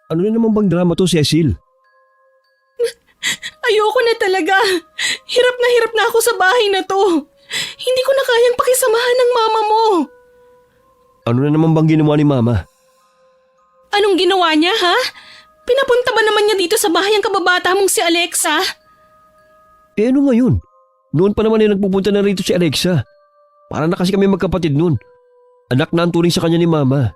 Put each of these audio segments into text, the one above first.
Ano na naman bang drama to, Cecil? Ayoko na talaga. Hirap na ako sa bahay na to. Hindi ko na kayang pakisamahan ng mama mo. Ano na naman bang ginawa ni Mama? Anong ginawa niya, ha? Pinapunta ba naman niya dito sa bahay ang kababata mong si Alexa? Eh ano ngayon? Noon pa naman nagpupunta na rito si Alexa. Para na kasi kami magkapatid noon. Anak na ang turing sa kanya ni Mama.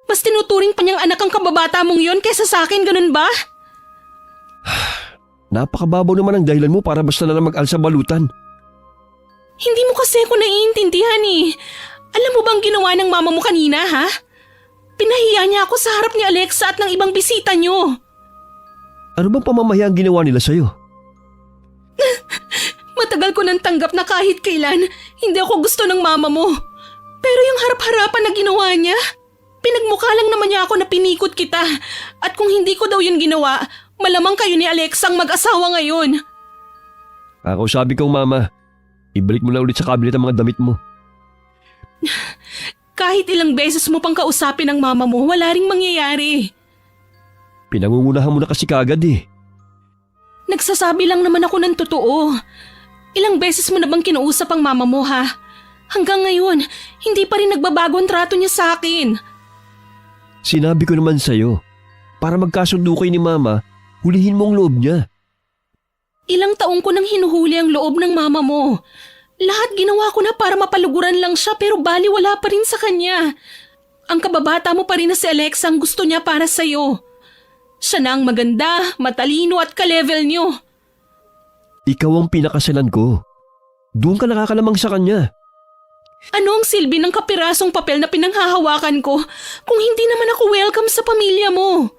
Mas tinuturing pa niyang anak ang kababata mong yon kaysa sa akin, ganun ba? Napakababaw naman ang dahilan mo para basta na lang mag-alsa balutan. Hindi mo kasi ako naiintindihan eh. Alam mo bang ginawa ng mama mo kanina, ha? Pinahiya niya ako sa harap ni Alexa at ng ibang bisita niyo. Ano bang pamamaya ang ginawa nila sa'yo? Matagal ko nang tanggap na kahit kailan, hindi ako gusto ng mama mo. Pero yung harap-harapan na ginawa niya, pinagmukha lang naman niya ako na pinikot kita. At kung hindi ko daw yun ginawa, malamang kayo ni Alexa ang mag-asawa ngayon. Ako sabi kong Mama, ibalik mo na ulit sa cabinet ang mga damit mo. Kahit ilang beses mo pang kausapin ang mama mo, wala ring mangyayari. Pinangungunahan mo na kasi kagad eh. Nagsasabi lang naman ako ng totoo. Ilang beses mo na bang kinausap ang mama mo, ha? Hanggang ngayon, hindi pa rin nagbabago ang trato niya sa akin. Sinabi ko naman sa'yo, para magkasundo kayo ni Mama, hulihin mo ang loob niya. Ilang taong ko nang hinuhuli ang loob ng mama mo. Lahat ginawa ko na para mapaluguran lang siya pero baliwala pa rin sa kanya. Ang kababata mo pa rin na si Alexa ang gusto niya para sa'yo. Siya na ang maganda, matalino at ka-level niyo. Ikaw ang pinakasalan ko. Doon ka nakakalamang sa kanya. Ano ang silbi ng kapirasong papel na pinanghahawakan ko kung hindi naman ako welcome sa pamilya mo?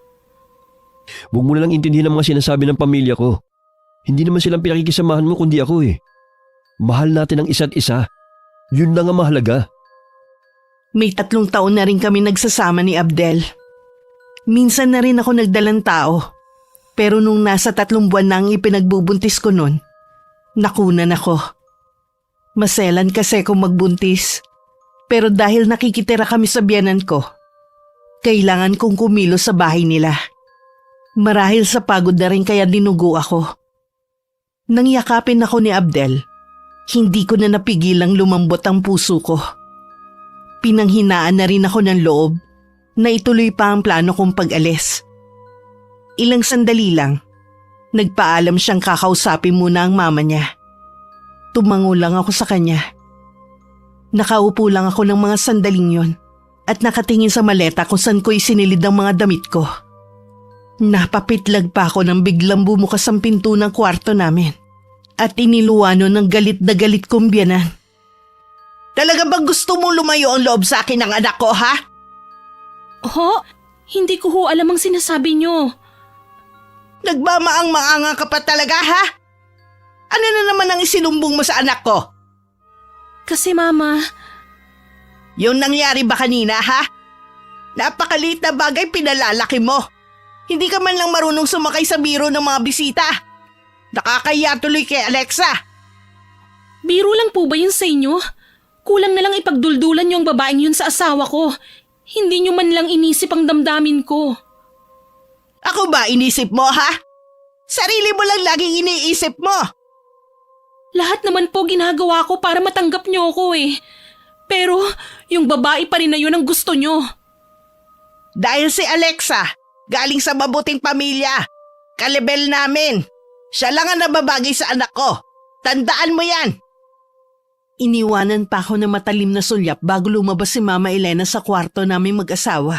Huwag mo na lang intindihin ang mga sinasabi ng pamilya ko. Hindi naman silang pinakikisamahan mo kundi ako eh. Mahal natin ang isa't isa. Yun lang ang mahalaga. May 3 taon na rin kami nagsasama ni Abdel. Minsan na rin ako nagdalang tao. Pero nung nasa 3 buwan na ang ipinagbubuntis ko nun, nakunan ako. Maselan kasi kung magbuntis. Pero dahil nakikitira kami sa biyanan ko, kailangan kong kumilos sa bahay nila. Marahil sa pagod na rin kaya dinugo ako. Nang yakapin ako ni Abdel, hindi ko na napigilang lumambot ang puso ko. Pinanghinaan na rin ako ng loob na ituloy pa ang plano kong pag-alis. Ilang sandali lang, nagpaalam siyang kakausapin muna ang mama niya. Tumango lang ako sa kanya. Nakaupo lang ako ng mga sandaling yon at nakatingin sa maleta kung saan ko isinilid ang mga damit ko. Napapitlag pa ako nang biglang bumukas ang pinto ng kwarto namin. At iniluwano ng galit na galit kong biyanan. Talaga bang gusto mo lumayo ang loob sa akin ng anak ko, ha? Ho? Hindi ko ho alam ang sinasabi niyo. Nagmamaang-maanga ka pa talaga, ha? Ano na naman ang isinumbong mo sa anak ko? Kasi mama, Yung nangyari ba kanina, ha? Napakaliit na bagay pinalalaki mo. Hindi ka man lang marunong sumakay sa biro ng mga bisita. Nakakahiya tuloy kay Alexa. biro lang po ba yun sa inyo? Kulang na lang ipagduldulan niyo ang babaeng yun sa asawa ko. Hindi niyo man lang inisip ang damdamin ko. Ako ba inisip mo, ha? Sarili mo lang laging iniisip mo. Lahat naman po ginagawa ko para matanggap niyo ako eh. Pero yung babae pa rin na yun ang gusto niyo. Dahil si Alexa, galing sa mabuting pamilya. Kalebel namin. Siya lang ang nababagay sa anak ko. Tandaan mo yan. Iniwanan pa ako ng matalim na sulyap bago lumabas si Mama Elena sa kwarto namin mag-asawa.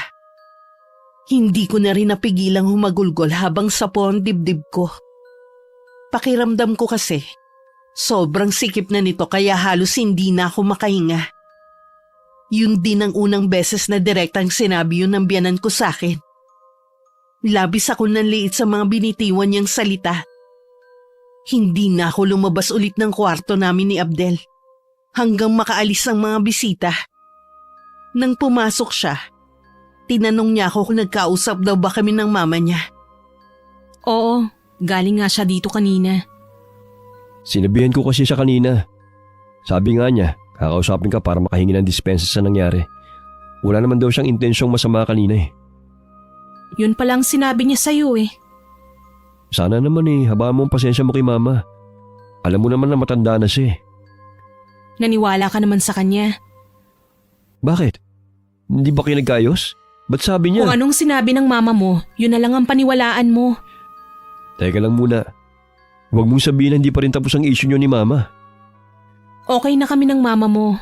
Hindi ko na rin napigilang humagulgol habang sapo ang dibdib ko. Pakiramdam ko kasi, sobrang sikip na nito kaya halos hindi na ako makahinga. Yun din ang unang beses na direktang sinabi yun ng biyanan ko sa akin. Labis ako nanliit sa mga binitiwan niyang salita. Hindi na ako lumabas ulit ng kwarto namin ni Abdel hanggang makaalis ang mga bisita. Nang pumasok siya, tinanong niya ako kung nagkausap daw ba kami ng mama niya. Oo, galing nga siya dito kanina. Sinabihan ko kasi siya kanina. Sabi nga niya, kakausapin ka para makahingi ng dispensa sa nangyari. Wala naman daw siyang intensyong masama kanina eh. Yun palang sinabi niya sa'yo eh. Sana naman habaan mo ang pasensya mo kay mama. Alam mo naman na matanda na siya eh. Naniwala ka naman sa kanya. Bakit? Hindi ba kayo nagkaayos? Ba't sabi niya? Kung anong sinabi ng mama mo, yun na lang ang paniwalaan mo. Teka lang muna. Huwag mong sabihin na hindi pa rin tapos ang issue niyo ni mama. Okay na kami ng mama mo.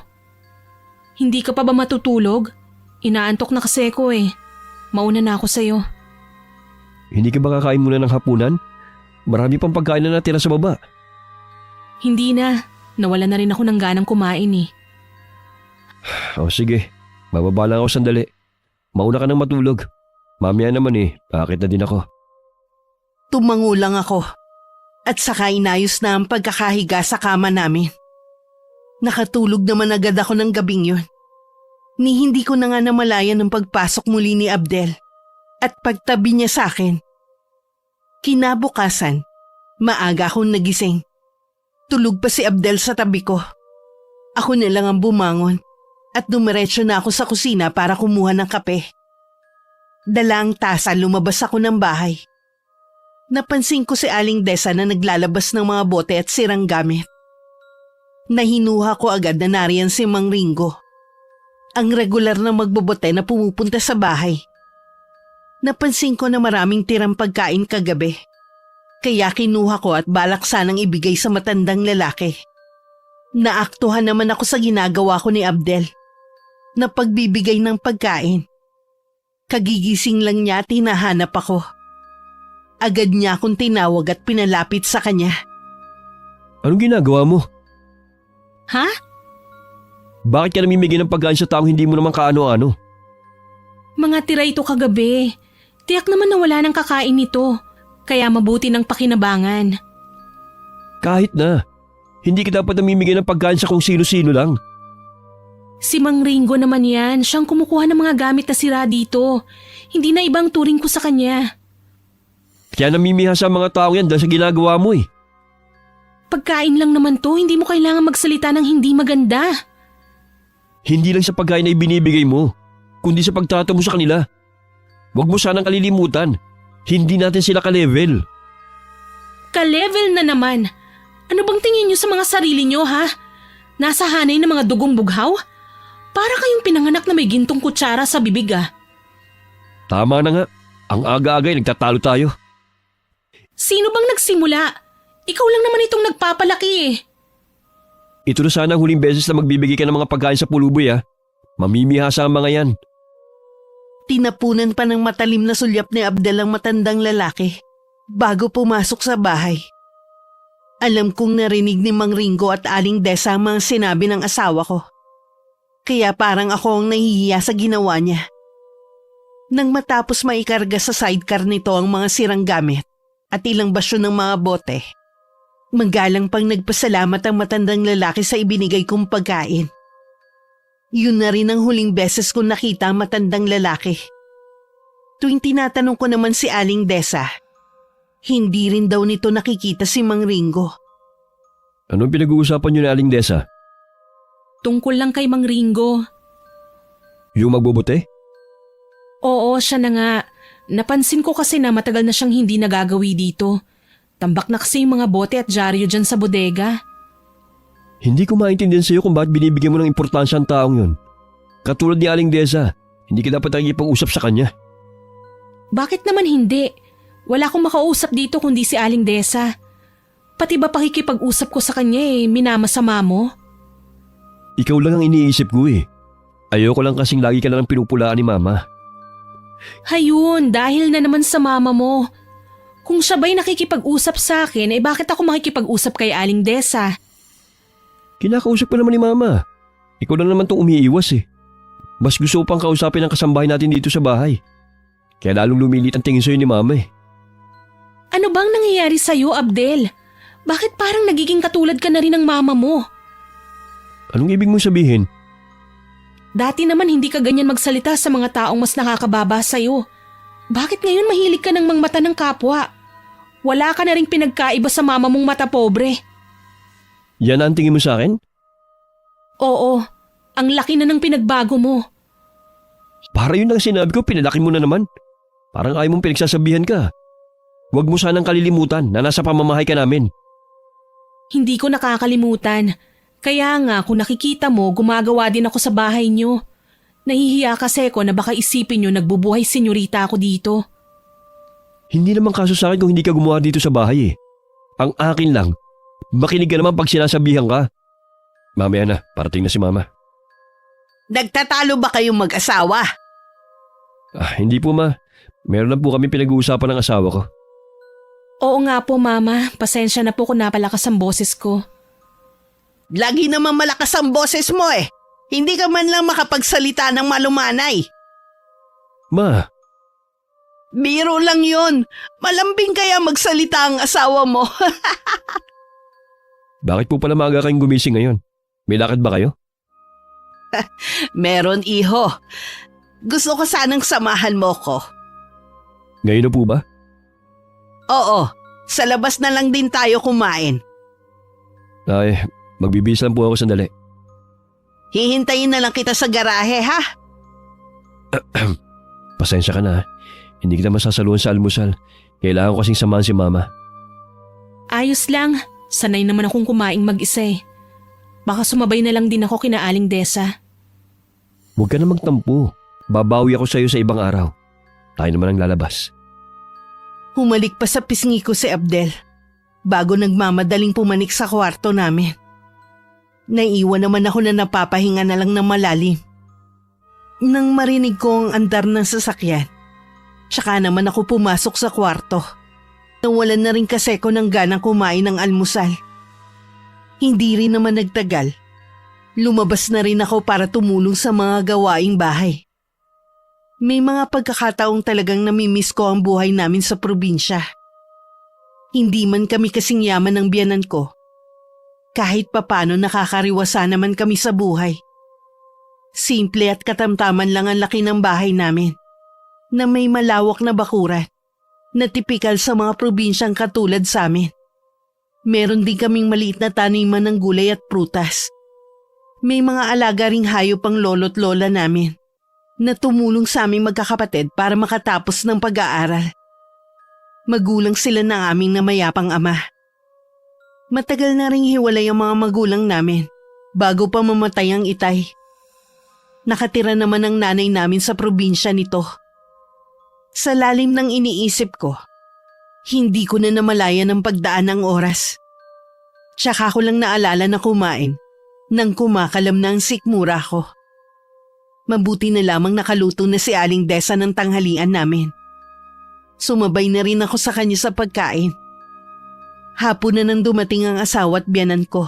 Hindi ka pa ba matutulog? Inaantok na kasi ako eh. Mauna na ako sa'yo. Hindi ka ba kakain muna ng hapunan? Marami pang pagkain na natira sa baba. Hindi na. Nawala na rin ako ng ganang kumain eh. O sige, bababa lang ako sandali. Mauna ka nang matulog. Mamaya naman bakit na din ako. Tumango lang ako at saka inayos na ang pagkakahiga sa kama namin. Nakatulog naman agad ako ng gabing yun. Ni hindi ko na nga namalayan ng pagpasok muli ni Abdel at pagtabi niya sa akin. Kinabukasan, maaga akong nagising. Tulog pa si Abdel sa tabi ko. Ako na lang ang bumangon at dumiretso na ako sa kusina para kumuha ng kape. Dala ang tasa, lumabas ako ng bahay. Napansin ko si Aling Desa na naglalabas ng mga bote at sirang gamit. Nahinuha ko agad na nariyan si Mang Ringo, ang regular na magbobote na pumupunta sa bahay. Napansin ko na maraming tirang pagkain kagabi, kaya kinuha ko at balak sanang ibigay sa matandang lalaki. Naaktuhan naman ako sa ginagawa ko ni Abdel, na pagbibigay ng pagkain. Kagigising lang niya at hinahanap ako. Agad niya akong tinawag at pinalapit sa kanya. Anong ginagawa mo? Ha? Bakit ka namimigay ng pagkain sa taong hindi mo naman kaano-ano? Mga tira ito kagabi. Tiyak naman na wala nang kakain nito. Kaya mabuti ng pakinabangan. Kahit na. Hindi ka dapat namimigay ng pagkain sa kung sino-sino lang. Si Mang Ringo naman yan. Siyang kumukuha ng mga gamit na sira dito. Hindi na ibang turing ko sa kanya. Kaya namimiha sa mga tao yan dahil sa ginagawa mo eh. Pagkain lang naman to. Hindi mo kailangan magsalita ng hindi maganda. Hindi lang sa pagkain na ibinibigay mo, kundi sa pagtrato mo sa kanila. Huwag mo sanang kalilimutan. Hindi natin sila ka-level. Ka-level na naman. Ano bang tingin niyo sa mga sarili niyo, ha? Nasa hanay ng mga dugong bughaw? Para kayong pinanganak na may gintong kutsara sa bibig, ah. Tama na nga. Ang aga-aga ay nagtatalo tayo. Sino bang nagsimula? Ikaw lang naman itong nagpapalaki eh. Ito na sana ang huling beses na magbibigay ka ng mga pagkain sa puluboy Mamimihasa ang mga yan. Tinapunan pa ng matalim na sulyap ni Abdel ang matandang lalaki bago pumasok sa bahay. Alam kong narinig ni Mang Ringo at Aling Desa ang mga sinabi ng asawa ko. Kaya parang ako ang nahihiya sa ginawa niya. Nang matapos maikarga sa sidecar nito ang mga sirang gamit at ilang basyo ng mga bote, magalang pang nagpasalamat ang matandang lalaki sa ibinigay kong pagkain. Yun na rin ang huling beses ko nakita ang matandang lalaki. Tuwing tinatanong ko naman si Aling Desa, hindi rin daw nito nakikita si Mang Ringo. Anong pinag-uusapan niyo ni Aling Desa? Tungkol lang kay Mang Ringo. Yung magbobote? Oo, siya na nga. Napansin ko kasi na matagal na siyang hindi nagagawi dito. Tambak na kasi yung mga bote at dyaryo dyan sa bodega. Hindi ko maintindihan sa iyo kung bakit binibigyan mo ng importansya ang taong yun. Katulad ni Aling Desa, hindi ka dapat nakikipag-usap sa kanya. Bakit naman hindi? Wala akong makausap dito kundi si Aling Desa. Pati ba pakikipag-usap ko sa kanya minamasama mo? Ikaw lang ang iniisip ko Ayoko lang kasing lagi ka lang pinupulaan ni Mama. Hayun, dahil na naman sa mama mo. Kung siya ba'y nakikipag-usap sa akin, bakit ako makikipag-usap kay Aling Desa? Kinakausap ko naman ni Mama. Ikaw lang naman tong umiiwas Mas gusto ko pang kausapin ang kasambahay natin dito sa bahay. Kaya lalong lumilit ang tingin sa'yo ni Mama Ano bang nangyayari sa'yo, Abdel? Bakit parang nagiging katulad ka na rin ng mama mo? Anong ibig mong sabihin? Dati naman hindi ka ganyan magsalita sa mga taong mas nakakababa sa'yo. Bakit ngayon mahilig ka ng mangmata ng kapwa? Wala ka na rin pinagkaiba sa mama mong mata pobre. Yan ang tingin mo sa akin? Oo, ang laki na ng pinagbago mo. Para yun ang sinabi ko, pinalaki mo na naman. Parang ayaw mong pinagsasabihan ka. Huwag mo sanang kalilimutan na nasa pamamahay ka namin. Hindi ko nakakalimutan. Kaya nga kung nakikita mo, gumagawa din ako sa bahay niyo. Nahihiya kasi ko na baka isipin niyo nagbubuhay senyorita ako dito. Hindi naman kaso sa akin kung hindi ka gumawa dito sa bahay eh. Ang akin lang, makinig ka naman pag sinasabihan ka. Mamaya na, parating na si Mama. Nagtatalo ba kayong mag-asawa? Hindi po ma. Meron na po kami pinag-uusapan ng asawa ko. Oo nga po, Mama. Pasensya na po kung napalakas ang boses ko. Lagi naman malakas ang boses mo eh. Hindi ka man lang makapagsalita ng malumanay. Ma, Biro lang yon. Malambing kaya magsalita ang asawa mo. bakit po pala maaga kayong gumising ngayon? May lakad ba kayo? Meron, iho. Gusto ko sanang samahan mo ko. Ngayon na po ba? Oo, sa labas na lang din tayo kumain. Ay, magbibihis lang po ako sandali. Hihintayin na lang kita sa garahe, ha? Pasensya ka na. Hindi kita masasaluhan sa almusal. Kailangan ko kasing samahan si Mama. Ayos lang. Sanay naman akong kumaing mag-isa eh. Baka sumabay na lang din ako kina Aling Desa. Huwag ka na magtampo. Babawi ako sa iyo sa ibang araw. Tayo naman ang lalabas. Humalik pa sa pisngi ko si Abdel bago nagmamadaling pumanik sa kwarto namin. Naiwan naman ako na napapahinga na lang na malalim. Nang marinig ko ang andar ng sasakyan, tsaka naman ako pumasok sa kwarto. Nawalan na rin kasi ko ng ganang kumain ng almusal. Hindi rin naman nagtagal. Lumabas na rin ako para tumulong sa mga gawaing bahay. May mga pagkakataong talagang namimiss ko ang buhay namin sa probinsya. Hindi man kami kasing yaman ng biyanan ko. Kahit papano nakakariwasa naman kami sa buhay. Simple at katamtaman lang ang laki ng bahay namin, na may malawak na bakuran, na tipikal sa mga probinsyang katulad sa amin. Meron din kaming maliit na taniman ng gulay at prutas. May mga alaga ring hayop ang lolo't lola namin, na tumulong sa aming magkakapatid para makatapos ng pag-aaral. Magulang sila ng aming namayapang ama. Matagal na ring hiwalay ang mga magulang namin bago pa mamatay ang itay. Nakatira naman ang nanay namin sa probinsya nito. Sa lalim ng iniisip ko, hindi ko na namalayan ang pagdaan ng oras. Tsaka ko lang naalala na kumain nang kumakalam na ang sikmura ko. Mabuti na lamang nakaluto na si Aling Desa ng tanghalian namin. Sumabay na rin ako sa kanya sa pagkain. Hapon na nang dumating ang asawa at biyanan ko.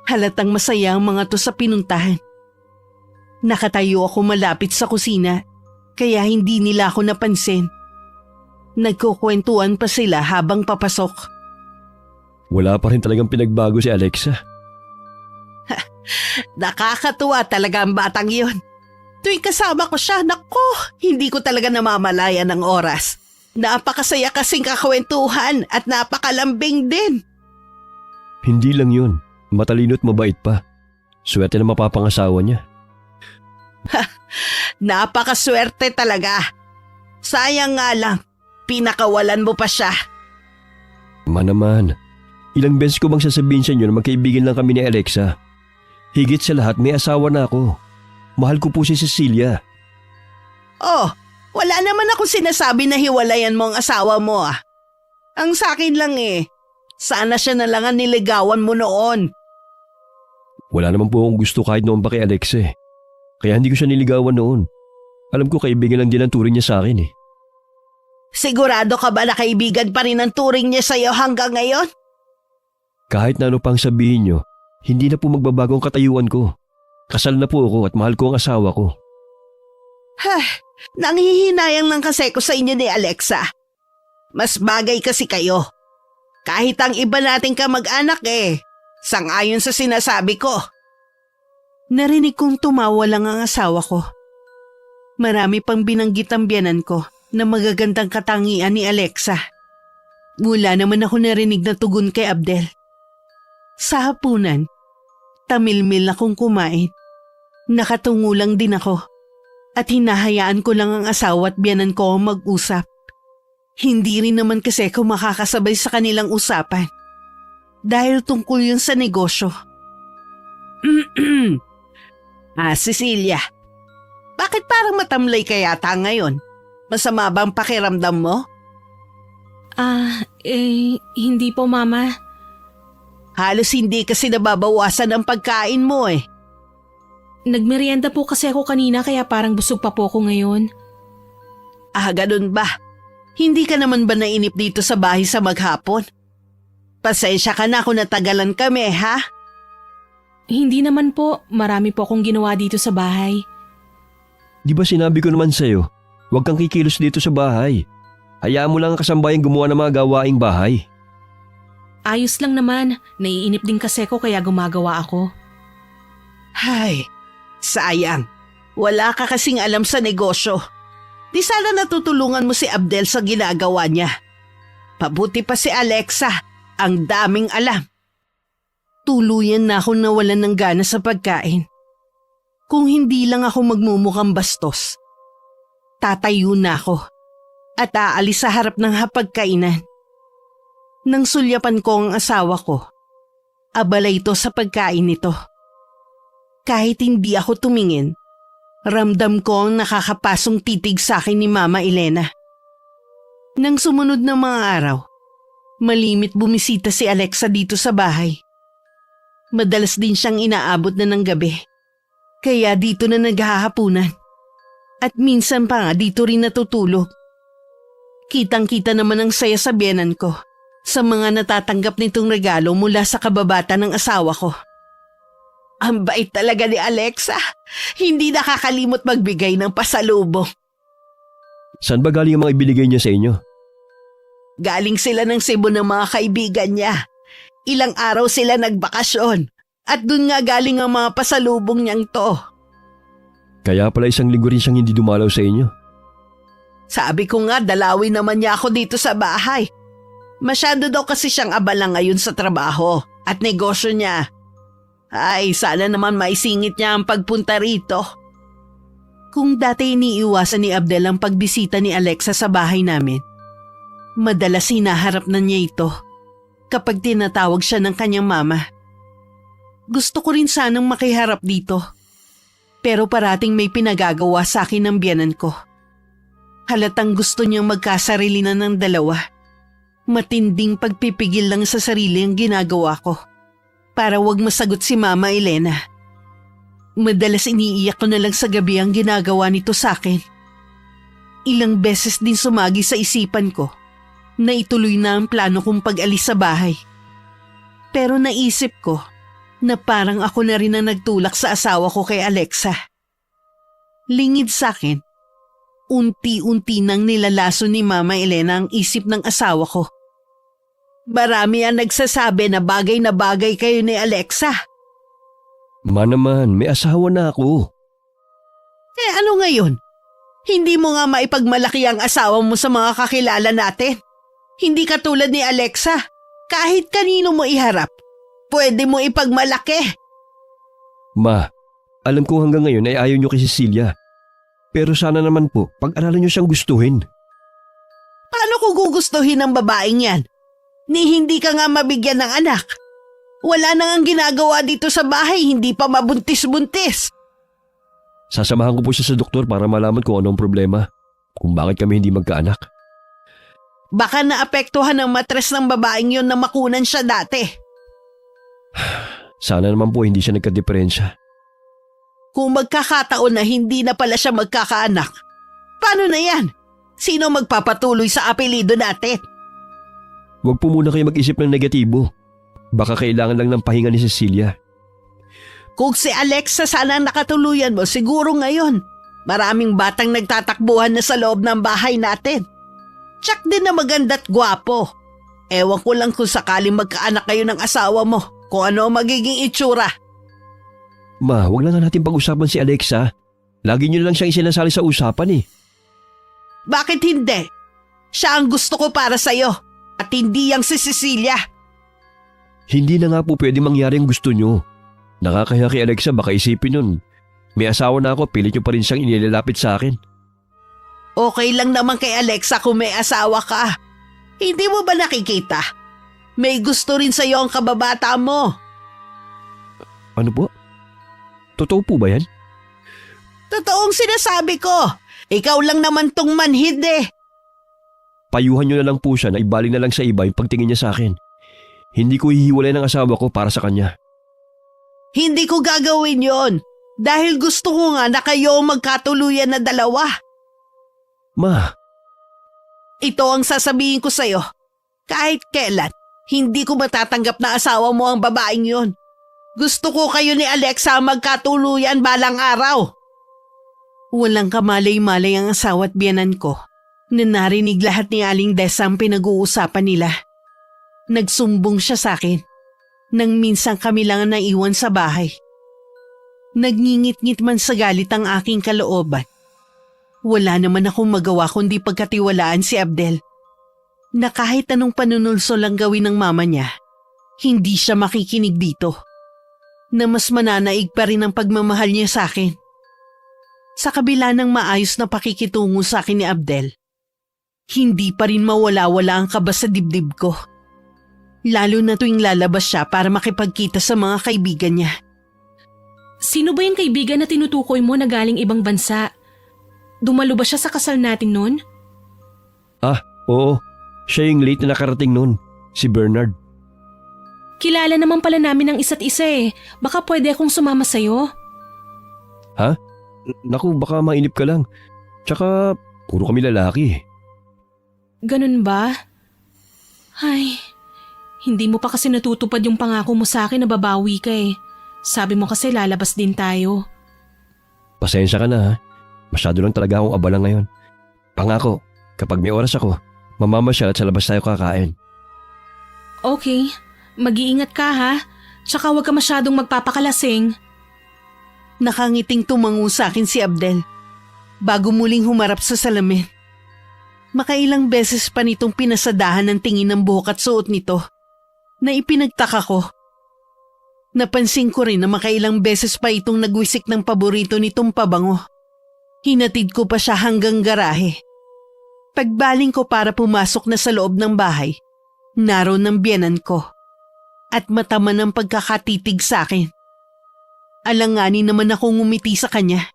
Halatang masaya ang mga to sa pinuntahan. Nakatayo ako malapit sa kusina, kaya hindi nila ako napansin. Nagkukwentuhan pa sila habang papasok. Wala pa rin talagang pinagbago si Alexa. Nakakatuwa talaga ang batang yun. Tuwing kasama ko siya, naku, hindi ko talaga namamalayan ng oras. Napakasaya kasing kakwentuhan at napakalambing din. Hindi lang yun. Matalino at mabait pa. Swerte na mapapangasawa niya. Napakaswerte talaga. Sayang nga lang, pinakawalan mo pa siya. Naman. Ilang beses ko bang sasabihin sa inyo na magkaibigan lang kami ni Alexa? Higit sa lahat, may asawa na ako. Mahal ko po si Cecilia. Oh, wala naman ako sinasabi na hiwalayan mo ang asawa mo ah. Ang sakin lang sana siya na lang ang niligawan mo noon. Wala naman po akong gusto kahit noon pa kay Alexa eh. Kaya hindi ko siya niligawan noon. Alam ko kaibigan lang din ang turing niya sa akin eh. Sigurado ka ba na kaibigan pa rin ang turing niya sa'yo hanggang ngayon? Kahit na ano pang sabihin niyo, hindi na po magbabago ang katayuan ko. Kasal na po ako at mahal ko ang asawa ko. Nanghihinayang lang kasi ko sa inyo ni Alexa. Mas bagay kasi kayo. Kahit ang iba nating kamag-anak sang-ayon sa sinasabi ko. Narinig kong tumawa lang ang asawa ko. Marami pang binanggit ang biyanan ko na magagandang katangian ni Alexa. Wala naman ako narinig na tugon kay Abdel. Sa hapunan, tamilmil akong kumain. Nakatungo lang din ako. At hinahayaan ko lang ang asawa at biyanan ko ang mag-usap. Hindi rin naman kasi ako makakasabay sa kanilang usapan. Dahil tungkol yun sa negosyo. Cecilia, bakit parang matamlay ka yata ngayon? Masama ba ang pakiramdam mo? Hindi po, Mama. Halos hindi kasi nababawasan ang pagkain mo eh. Nagmerienda po kasi ako kanina kaya parang busog pa po ako ngayon. Ganun ba? Hindi ka naman ba nainip dito sa bahay sa maghapon? Pasensya ka na kung natagalan kami, ha? Hindi naman po. Marami po akong ginawa dito sa bahay. Di ba sinabi ko naman sa'yo, huwag kang kikilos dito sa bahay. Hayaan mo lang ang kasambayang gumawa ng mga gawaing bahay. Ayos lang naman. Naiinip din kasi ko kaya gumagawa ako. Hay, sayang. Wala ka kasing alam sa negosyo. Di sana natutulungan mo si Abdel sa ginagawa niya. Pabuti pa si Alexa, ang daming alam. Tuluyan na akong nawalan ng gana sa pagkain. Kung hindi lang ako magmumukhang bastos, tatayo na ako at aalis sa harap ng hapagkainan. Nang sulyapan ko ang asawa ko, abala ito sa pagkain nito. Kahit hindi ako tumingin, ramdam ko ang nakakapasong titig sa akin ni Mama Elena. Nang sumunod na mga araw, malimit bumisita si Alexa dito sa bahay. Madalas din siyang inaabot na ng gabi, kaya dito na naghahapunan. At minsan pa nga dito rin natutulog. Kitang-kita naman ang saya sa biyenan ko sa mga natatanggap nitong regalo mula sa kababata ng asawa ko. Ang bait talaga ni Alexa. Hindi nakakalimot magbigay ng pasalubong. Saan ba galing ang mga ibinigay niya sa inyo? Galing sila ng Cebu ng mga kaibigan niya. Ilang araw sila nagbakasyon. At dun nga galing ang mga pasalubong niyang to. Kaya pala isang linggo rin siyang hindi dumalaw sa inyo. Sabi ko nga, dalawin naman niya ako dito sa bahay. Masyado daw kasi siyang abala ngayon sa trabaho at negosyo niya. Ay, sana naman maisingit niya ang pagpunta rito. Kung dati iniiwasan ni Abdel ang pagbisita ni Alexa sa bahay namin, madalas hinaharap na niya ito kapag tinatawag siya ng kanyang mama. Gusto ko rin sanang makiharap dito, pero parating may pinagagawa sa akin ng biyanan ko. Halatang gusto niyang magkasarili na ng dalawa. Matinding pagpipigil lang sa sarili ang ginagawa ko para wag masagot si Mama Elena. Madalas iniiyak ko na lang sa gabi ang ginagawa nito sa akin. Ilang beses din sumagi sa isipan ko na ituloy na ang plano kong pag-alis sa bahay. Pero naisip ko na parang ako na rin ang nagtulak sa asawa ko kay Alexa. Lingid sa akin, unti-unti nang nilalaso ni Mama Elena ang isip ng asawa ko. Marami ang nagsasabi na bagay kayo ni Alexa. Naman, may asawa na ako. Ano ngayon? Hindi mo nga maipagmalaki ang asawa mo sa mga kakilala natin. Hindi katulad ni Alexa. Kahit kanino mo iharap, pwede mo ipagmalaki. Ma, alam ko hanggang ngayon ay ayaw niyo kay Cecilia. Pero sana naman po, pag-aralan niyo siyang gustuhin. Paano ko gugustuhin ang babaeng yan? Ni hindi ka nga mabigyan ng anak. Wala nang ang ginagawa dito sa bahay, hindi pa mabuntis-buntis. Sasamahan ko po siya sa doktor para malaman kung anong problema. Kung bakit kami hindi magkaanak. Baka naapektuhan ang matres ng babaeng yon na makunan siya dati. Sana naman po hindi siya nagka-diferensya. Kung magkakataon na hindi na pala siya magkakaanak, paano na yan? Sino magpapatuloy sa apelido natin? Huwag po muna kayo mag-isip ng negatibo. Baka kailangan lang ng pahinga ni Cecilia. Kung si Alexa sana ang nakatuluyan mo, siguro ngayon, maraming batang nagtatakbuhan na sa loob ng bahay natin. Tsak din na maganda't gwapo. Ewan ko lang kung sakaling magkaanak kayo ng asawa mo, kung ano magiging itsura. Ma, huwag lang nga natin pag-usapan si Alexa. Lagi niyo lang siyang isinasali sa usapan eh. Bakit hindi? Siya ang gusto ko para sa'yo at hindi yang si Cecilia. Hindi na nga po pwede mangyari ang gusto niyo. Nakakahiya kay Alexa, baka isipin nun. May asawa na ako, pilit niyo pa rin siyang inilalapit sa akin. Okay lang naman kay Alexa kung may asawa ka. Hindi mo ba nakikita? May gusto rin sa'yo ang kababata mo. Ano po? Totoo po ba yan? Totoong sinasabi ko. Ikaw lang naman tong manhid eh. Payuhan niyo na lang po siya na ibaling na lang sa iba yung pagtingin niya sa akin. Hindi ko hihiwalay ng asawa ko para sa kanya. Hindi ko gagawin yon. Dahil gusto ko nga na kayo ang magkatuluyan na dalawa. Ma, Ito ang sasabihin ko sa'yo. Kahit kailan, hindi ko matatanggap na asawa mo ang babaeng yon. Gusto ko kayo ni Alexa magkatuluyan balang araw. Walang kamalay-malay ang asawa at biyanan ko na narinig lahat ni Aling Desa ang pinag-uusapan nila. Nagsumbong siya sa akin nang minsan kami lang ang naiwan sa bahay. Nagngingit-ngit man sa galit ang aking kalooban. Wala naman akong magawa kundi pagkatiwalaan si Abdel na kahit anong panunulso lang gawin ng mama niya, hindi siya makikinig dito. Na mas mananaig pa rin ang pagmamahal niya sa akin. Sa kabila ng maayos na pakikitungo sa akin ni Abdel, hindi pa rin mawala-wala ang kaba sa dibdib ko. Lalo na tuwing lalabas siya para makipagkita sa mga kaibigan niya. Sino ba yung kaibigan na tinutukoy mo na galing ibang bansa? Dumalo ba siya sa kasal natin noon? Oo. Siya yung late na nakarating noon, si Bernard. Kilala naman pala namin ang isa't isa eh. Baka pwede akong sumama sa'yo. Naku, baka mainip ka lang. Tsaka, puro kami lalaki. Ganun ba? Ay, hindi mo pa kasi natutupad yung pangako mo sa akin na babawi ka eh. Sabi mo kasi lalabas din tayo. Pasensya ka na ha. Masyado lang talaga akong abala ngayon. Pangako, kapag may oras ako, mamamasyal at sa labas tayo kakain. Okay, mag-iingat ka ha. Tsaka huwag ka masyadong magpapakalasing. Nakangiting tumango sa akin si Abdel bago muling humarap sa salamin. Makailang beses pa nitong pinasadahan ng tingin ng buhok at suot nito na ipinagtaka ko. Napansin ko rin na makailang beses pa itong nagwisik ng paborito nitong pabango. Hinatid ko pa siya hanggang garahe. Pagbaling ko para pumasok na sa loob ng bahay, naroon ng biyenan ko at mataman ang pagkakatitig sa akin. Alanganin naman akong ngumiti sa kanya.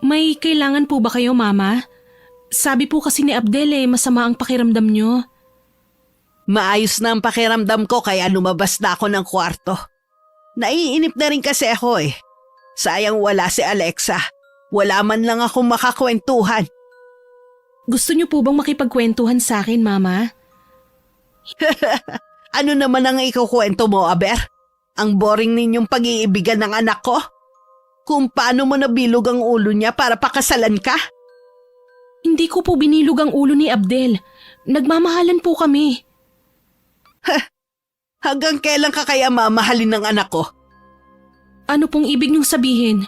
May kailangan po ba kayo, Mama? Sabi po kasi ni Abdel masama ang pakiramdam nyo. Maayos na ang pakiramdam ko kaya lumabas na ako ng kwarto. Naiinip na rin kasi ako eh. Sayang wala si Alexa. Wala man lang akong makakwentuhan. Gusto nyo po bang makipagkwentuhan sa akin, Mama? Ano naman ang ikukwento mo, Aber? Ang boring ninyong pag-iibigan ng anak ko? Kung paano mo nabilog ang ulo niya para pakasalan ka? Hindi ko po binilog ang ulo ni Abdel. Nagmamahalan po kami. Hanggang kailan ka kaya mamahalin ng anak ko? Ano pong ibig niyong sabihin?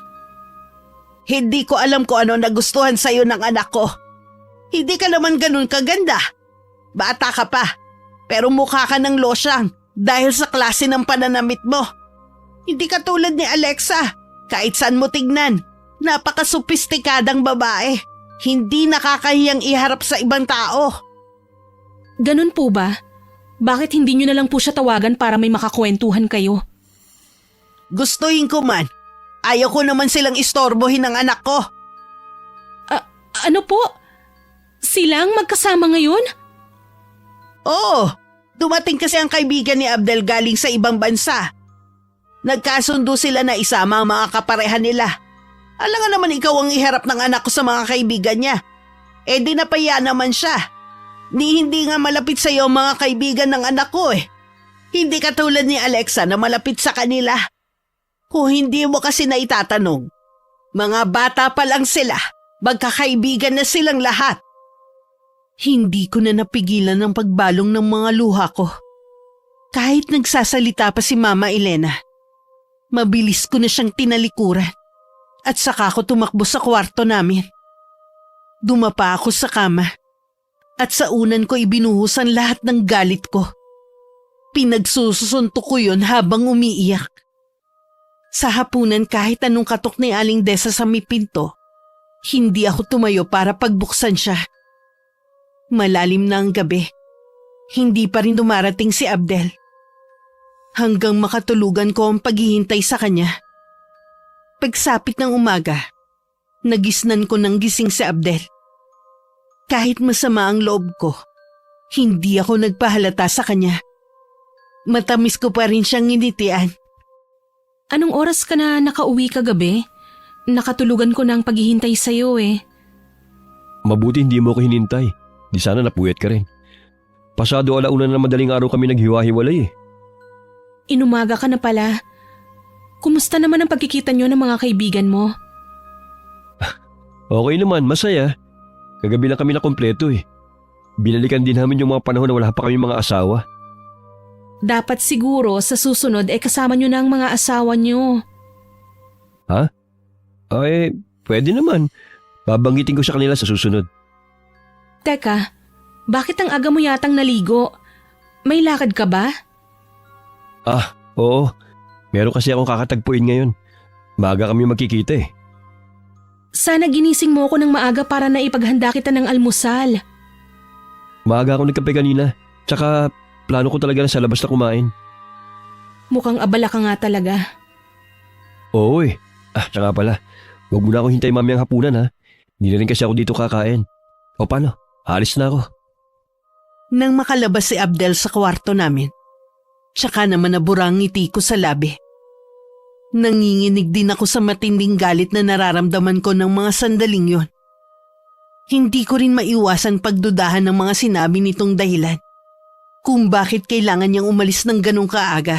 Hindi ko alam kung ano nagustuhan sa'yo ng anak ko. Hindi ka naman ganun kaganda. Bata ka pa, pero mukha ka ng losyang dahil sa klase ng pananamit mo. Hindi ka tulad ni Alexa, kahit saan mo tignan. Napaka-sopistikadang babae. Hindi nakakahiyang iharap sa ibang tao. Ganun po ba? Bakit hindi nyo na lang po siya tawagan para may makakwentuhan kayo? Gustuhin ko man. Ayaw ko naman silang istorbohin ng anak ko. Ano po? Silang magkasama ngayon? Oo, dumating kasi ang kaibigan ni Abdel galing sa ibang bansa. Nagkasundo sila na isama ang mga kaparehan nila. Alam nga naman ikaw ang iharap ng anak ko sa mga kaibigan niya. Eh di napaya naman siya. Hindi nga malapit sa iyo ang mga kaibigan ng anak ko eh. Hindi katulad ni Alexa na malapit sa kanila. Kung hindi mo kasi naitatanong, mga bata pa lang sila, magkakaibigan na silang lahat. Hindi ko na napigilan ang pagbalong ng mga luha ko. Kahit nagsasalita pa si Mama Elena, mabilis ko na siyang tinalikuran at saka ako tumakbo sa kwarto namin. Dumapa ako sa kama at sa unan ko ibinuhusan lahat ng galit ko. Pinagsusuntok ko yun habang umiiyak. Sa hapunan kahit anong katok ni Aling Desa sa may pinto, hindi ako tumayo para pagbuksan siya. Malalim na ang gabi. Hindi pa rin dumarating si Abdel. Hanggang makatulugan ko ang paghihintay sa kanya. Pagsapit ng umaga, nagisnan ko ng gising si Abdel. Kahit masama ang loob ko, hindi ako nagpahalata sa kanya. Matamis ko pa rin siyang nginitian. Anong oras ka na nakauwi kagabi? Nakatulugan ko na ang paghihintay sa'yo eh. Mabuti hindi mo ko hinintay. Di sana napuyat ka rin. Pasado 1:00 na madaling araw kami naghiwa-hiwalay eh. Inumaga ka na pala. Kumusta naman ang pagkikita niyo ng mga kaibigan mo? Okay naman, masaya. Kagabi lang kami na kompleto eh. Binalikan din namin yung mga panahon na wala pa kami mga asawa. Dapat siguro sa susunod kasama niyo na ang mga asawa niyo. Ha? Ay, pwede naman. Babanggitin ko sa kanila sa susunod. Teka, bakit ang aga mo yatang naligo? May lakad ka ba? Ah, oo. Meron kasi akong kakatagpuin ngayon. Maaga kami magkikita eh. Sana ginising mo ako ng maaga para na ipaghanda kita ng almusal. Maaga ako nagkape kanina. Tsaka plano ko talaga na sa labas na kumain. Mukhang abala ka nga talaga. Oo eh. Tsaka pala. Huwag mo na akong hintay mamayang hapunan ha. Hindi na rin kasi ako dito kakain. O paano? Alis na ako. Nang makalabas si Abdel sa kwarto namin, tsaka naman nabura ang ngiti ko sa labi. Nanginginig din ako sa matinding galit na nararamdaman ko ng mga sandaling yon. Hindi ko rin maiwasan pagdudahan ng mga sinabi nitong dahilan kung bakit kailangan niyang umalis ng ganong kaaga.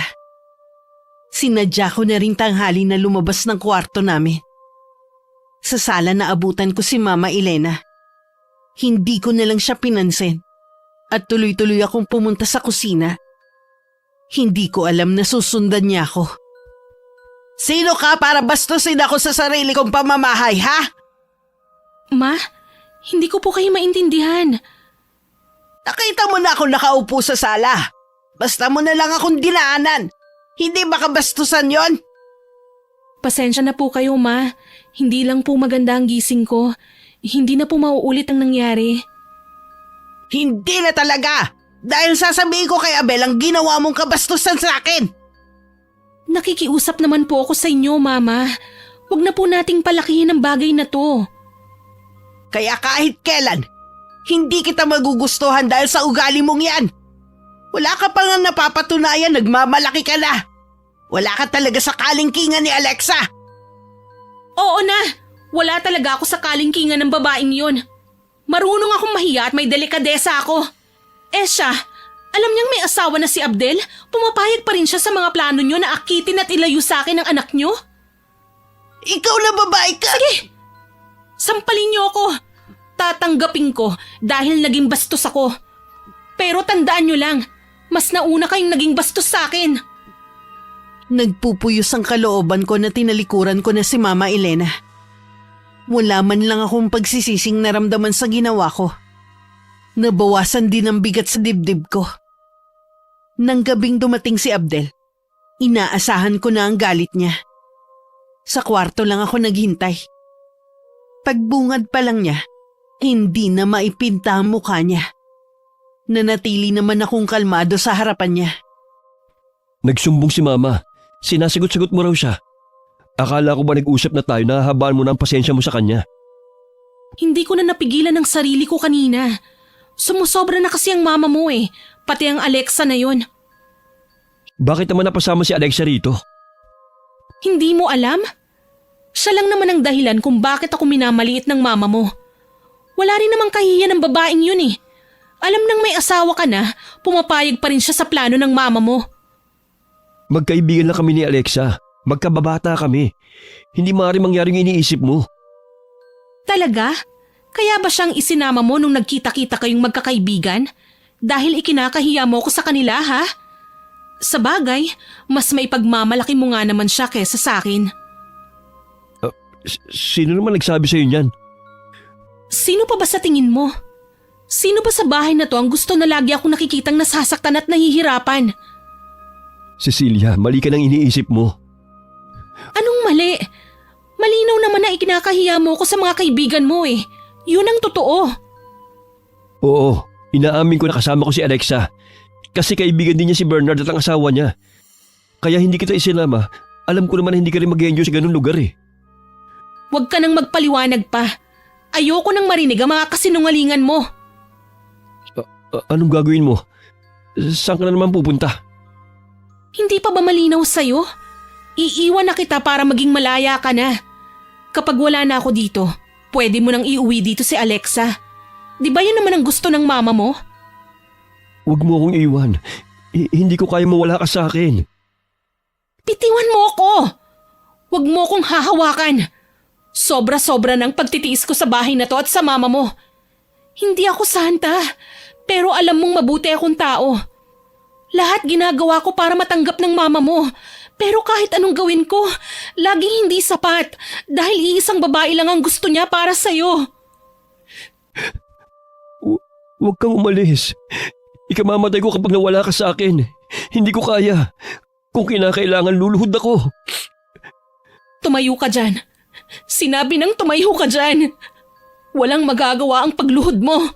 Sinadya ko na rin tanghali na lumabas ng kwarto namin. Sa sala na abutan ko si Mama Elena. Hindi ko na lang siya pinansin at tuloy-tuloy akong pumunta sa kusina. Hindi ko alam na susundan niya ako. Sino ka para bastusin ako sa sarili kong pamamahay, ha? Ma, hindi ko po kayo maintindihan. Nakita mo na ako nakaupo sa sala. Basta mo na lang akong dinaanan. Hindi ba kabastusan yon? Pasensya na po kayo, Ma. Hindi lang po maganda ang gising ko. Hindi na po mauulit ang nangyari. Hindi na talaga! Dahil sasabihin ko kay Abel ang ginawa mong kabastusan sa akin! Nakikiusap naman po ako sa inyo, Mama. Huwag na po nating palakihin ang bagay na to. Kaya kahit kailan, hindi kita magugustuhan dahil sa ugali mong yan. Wala ka pa nga napapatunayan, nagmamalaki ka na. Wala ka talaga sa kalingkingan ni Alexa. Oo na! Wala talaga ako sa kalingkingan ng babaeng yun. Marunong akong mahiya at may delikadesa ako. Siya, alam niyang may asawa na si Abdel, pumapayag pa rin siya sa mga plano niyo na akitin at ilayo sa akin ang anak niyo? Ikaw na babae ka! Sige! Sampalin niyo ako. Tatanggapin ko dahil naging bastos ako. Pero tandaan niyo lang, mas nauna kayong naging bastos sa akin. Nagpupuyos ang kalooban ko na tinalikuran ko na si Mama Elena. Wala man lang akong pagsisising naramdaman sa ginawa ko. Nabawasan din ang bigat sa dibdib ko. Nang gabing dumating si Abdel, inaasahan ko na ang galit niya. Sa kwarto lang ako naghintay. Pagbungad pa lang niya, hindi na maipinta ang mukha niya. Nanatili naman akong kalmado sa harapan niya. Nagsumbong si Mama. Sinasagot-sagot mo raw siya. Akala ko ba nag-usap na tayo na hahabaan mo na ang pasensya mo sa kanya? Hindi ko na napigilan ang sarili ko kanina. Sumusobra na kasi ang mama mo eh. Pati ang Alexa na yon. Bakit naman napasama si Alexa rito? Hindi mo alam? Siya lang naman ang dahilan kung bakit ako minamaliit ng mama mo. Wala rin namang kahiya ng babaeng yun eh. Alam nang may asawa ka na, pumapayag pa rin siya sa plano ng mama mo. Magkaibigan lang kami ni Alexa. Magkababata kami. Hindi maaari mangyaring iniisip mo. Talaga? Kaya ba siyang isinama mo nung nagkita-kita kayong magkakaibigan? Dahil ikinakahiya mo ko sa kanila, ha? Sa bagay, mas may pagmamalaki mo nga naman siya kesa sa akin. Sino naman nagsabi sa'yo niyan? Sino pa ba sa tingin mo? Sino ba sa bahay na to ang gusto na lagi akong nakikitang nasasaktan at nahihirapan? Cecilia, mali ka ng iniisip mo. Anong mali? Malinaw naman na ikinakahiya mo ko sa mga kaibigan mo eh. Yun ang totoo. Oo, inaamin ko na kasama ko si Alexa. Kasi kaibigan din niya si Bernard at ang asawa niya. Kaya hindi kita isinama. Alam ko naman na hindi ka rin mag-enjoy sa ganung lugar eh. Huwag ka nang magpaliwanag pa. Ayoko nang marinig ang mga kasinungalingan mo. Anong gagawin mo? Saan ka na naman pupunta? Hindi pa ba malinaw sa'yo? Iiwan na kita para maging malaya ka na. Kapag wala na ako dito, pwede mo nang iuwi dito si Alexa. Di ba yun naman ang gusto ng mama mo? Huwag mo akong iwan. Hindi ko kaya mawala ka sa akin. Bitiwan mo ako! Huwag mo akong hahawakan. Sobra-sobra ng pagtitiis ko sa bahay na to at sa mama mo. Hindi ako santa, pero alam mong mabuti akong tao. Lahat ginagawa ko para matanggap ng mama mo. Pero kahit anong gawin ko, laging hindi sapat dahil iisang babae lang ang gusto niya para sa'yo. Huwag kang umalis. Ikamamatay ko kapag nawala ka sa akin. Hindi ko kaya. Kung kinakailangan, luluhod ako. Tumayo ka dyan. Sinabi nang tumayo ka dyan. Walang magagawa ang pagluhod mo.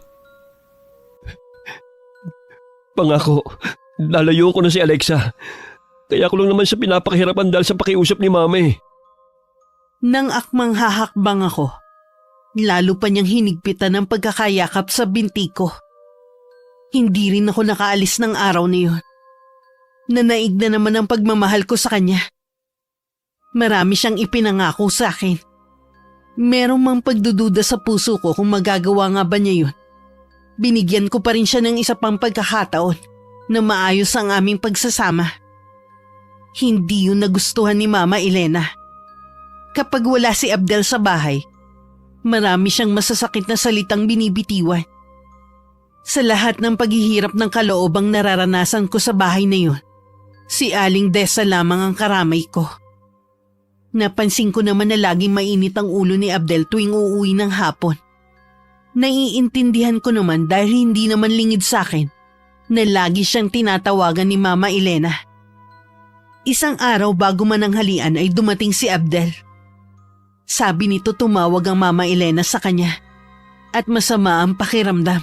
Pangako, lalayo ko na si Alexa. Kaya ko lang naman siya pinapakahirapan dahil sa pakiusap ni Mama eh. Nang akmang hahakbang ako, lalo pa niyang hinigpitan ng pagkakayakap sa binti ko. Hindi rin ako nakaalis ng araw na yun. Nanaig na naman ang pagmamahal ko sa kanya. Marami siyang ipinangako sa akin. Merong mang pagdududa sa puso ko kung magagawa nga ba niya yun. Binigyan ko pa rin siya ng isa pang pagkakataon na maayos ang aming pagsasama. Hindi yun nagustuhan ni Mama Elena. Kapag wala si Abdel sa bahay, marami siyang masasakit na salitang binibitiwan. Sa lahat ng paghihirap ng kaloobang nararanasan ko sa bahay na yun, si Aling Desa lamang ang karamay ko. Napansin ko naman na laging mainit ang ulo ni Abdel tuwing uuwi ng hapon. Naiintindihan ko naman dahil hindi naman lingid sa akin na lagi siyang tinatawagan ni Mama Elena. Isang araw bago mananghalian ay dumating si Abdel. Sabi nito tumawag ang Mama Elena sa kanya at masama ang pakiramdam.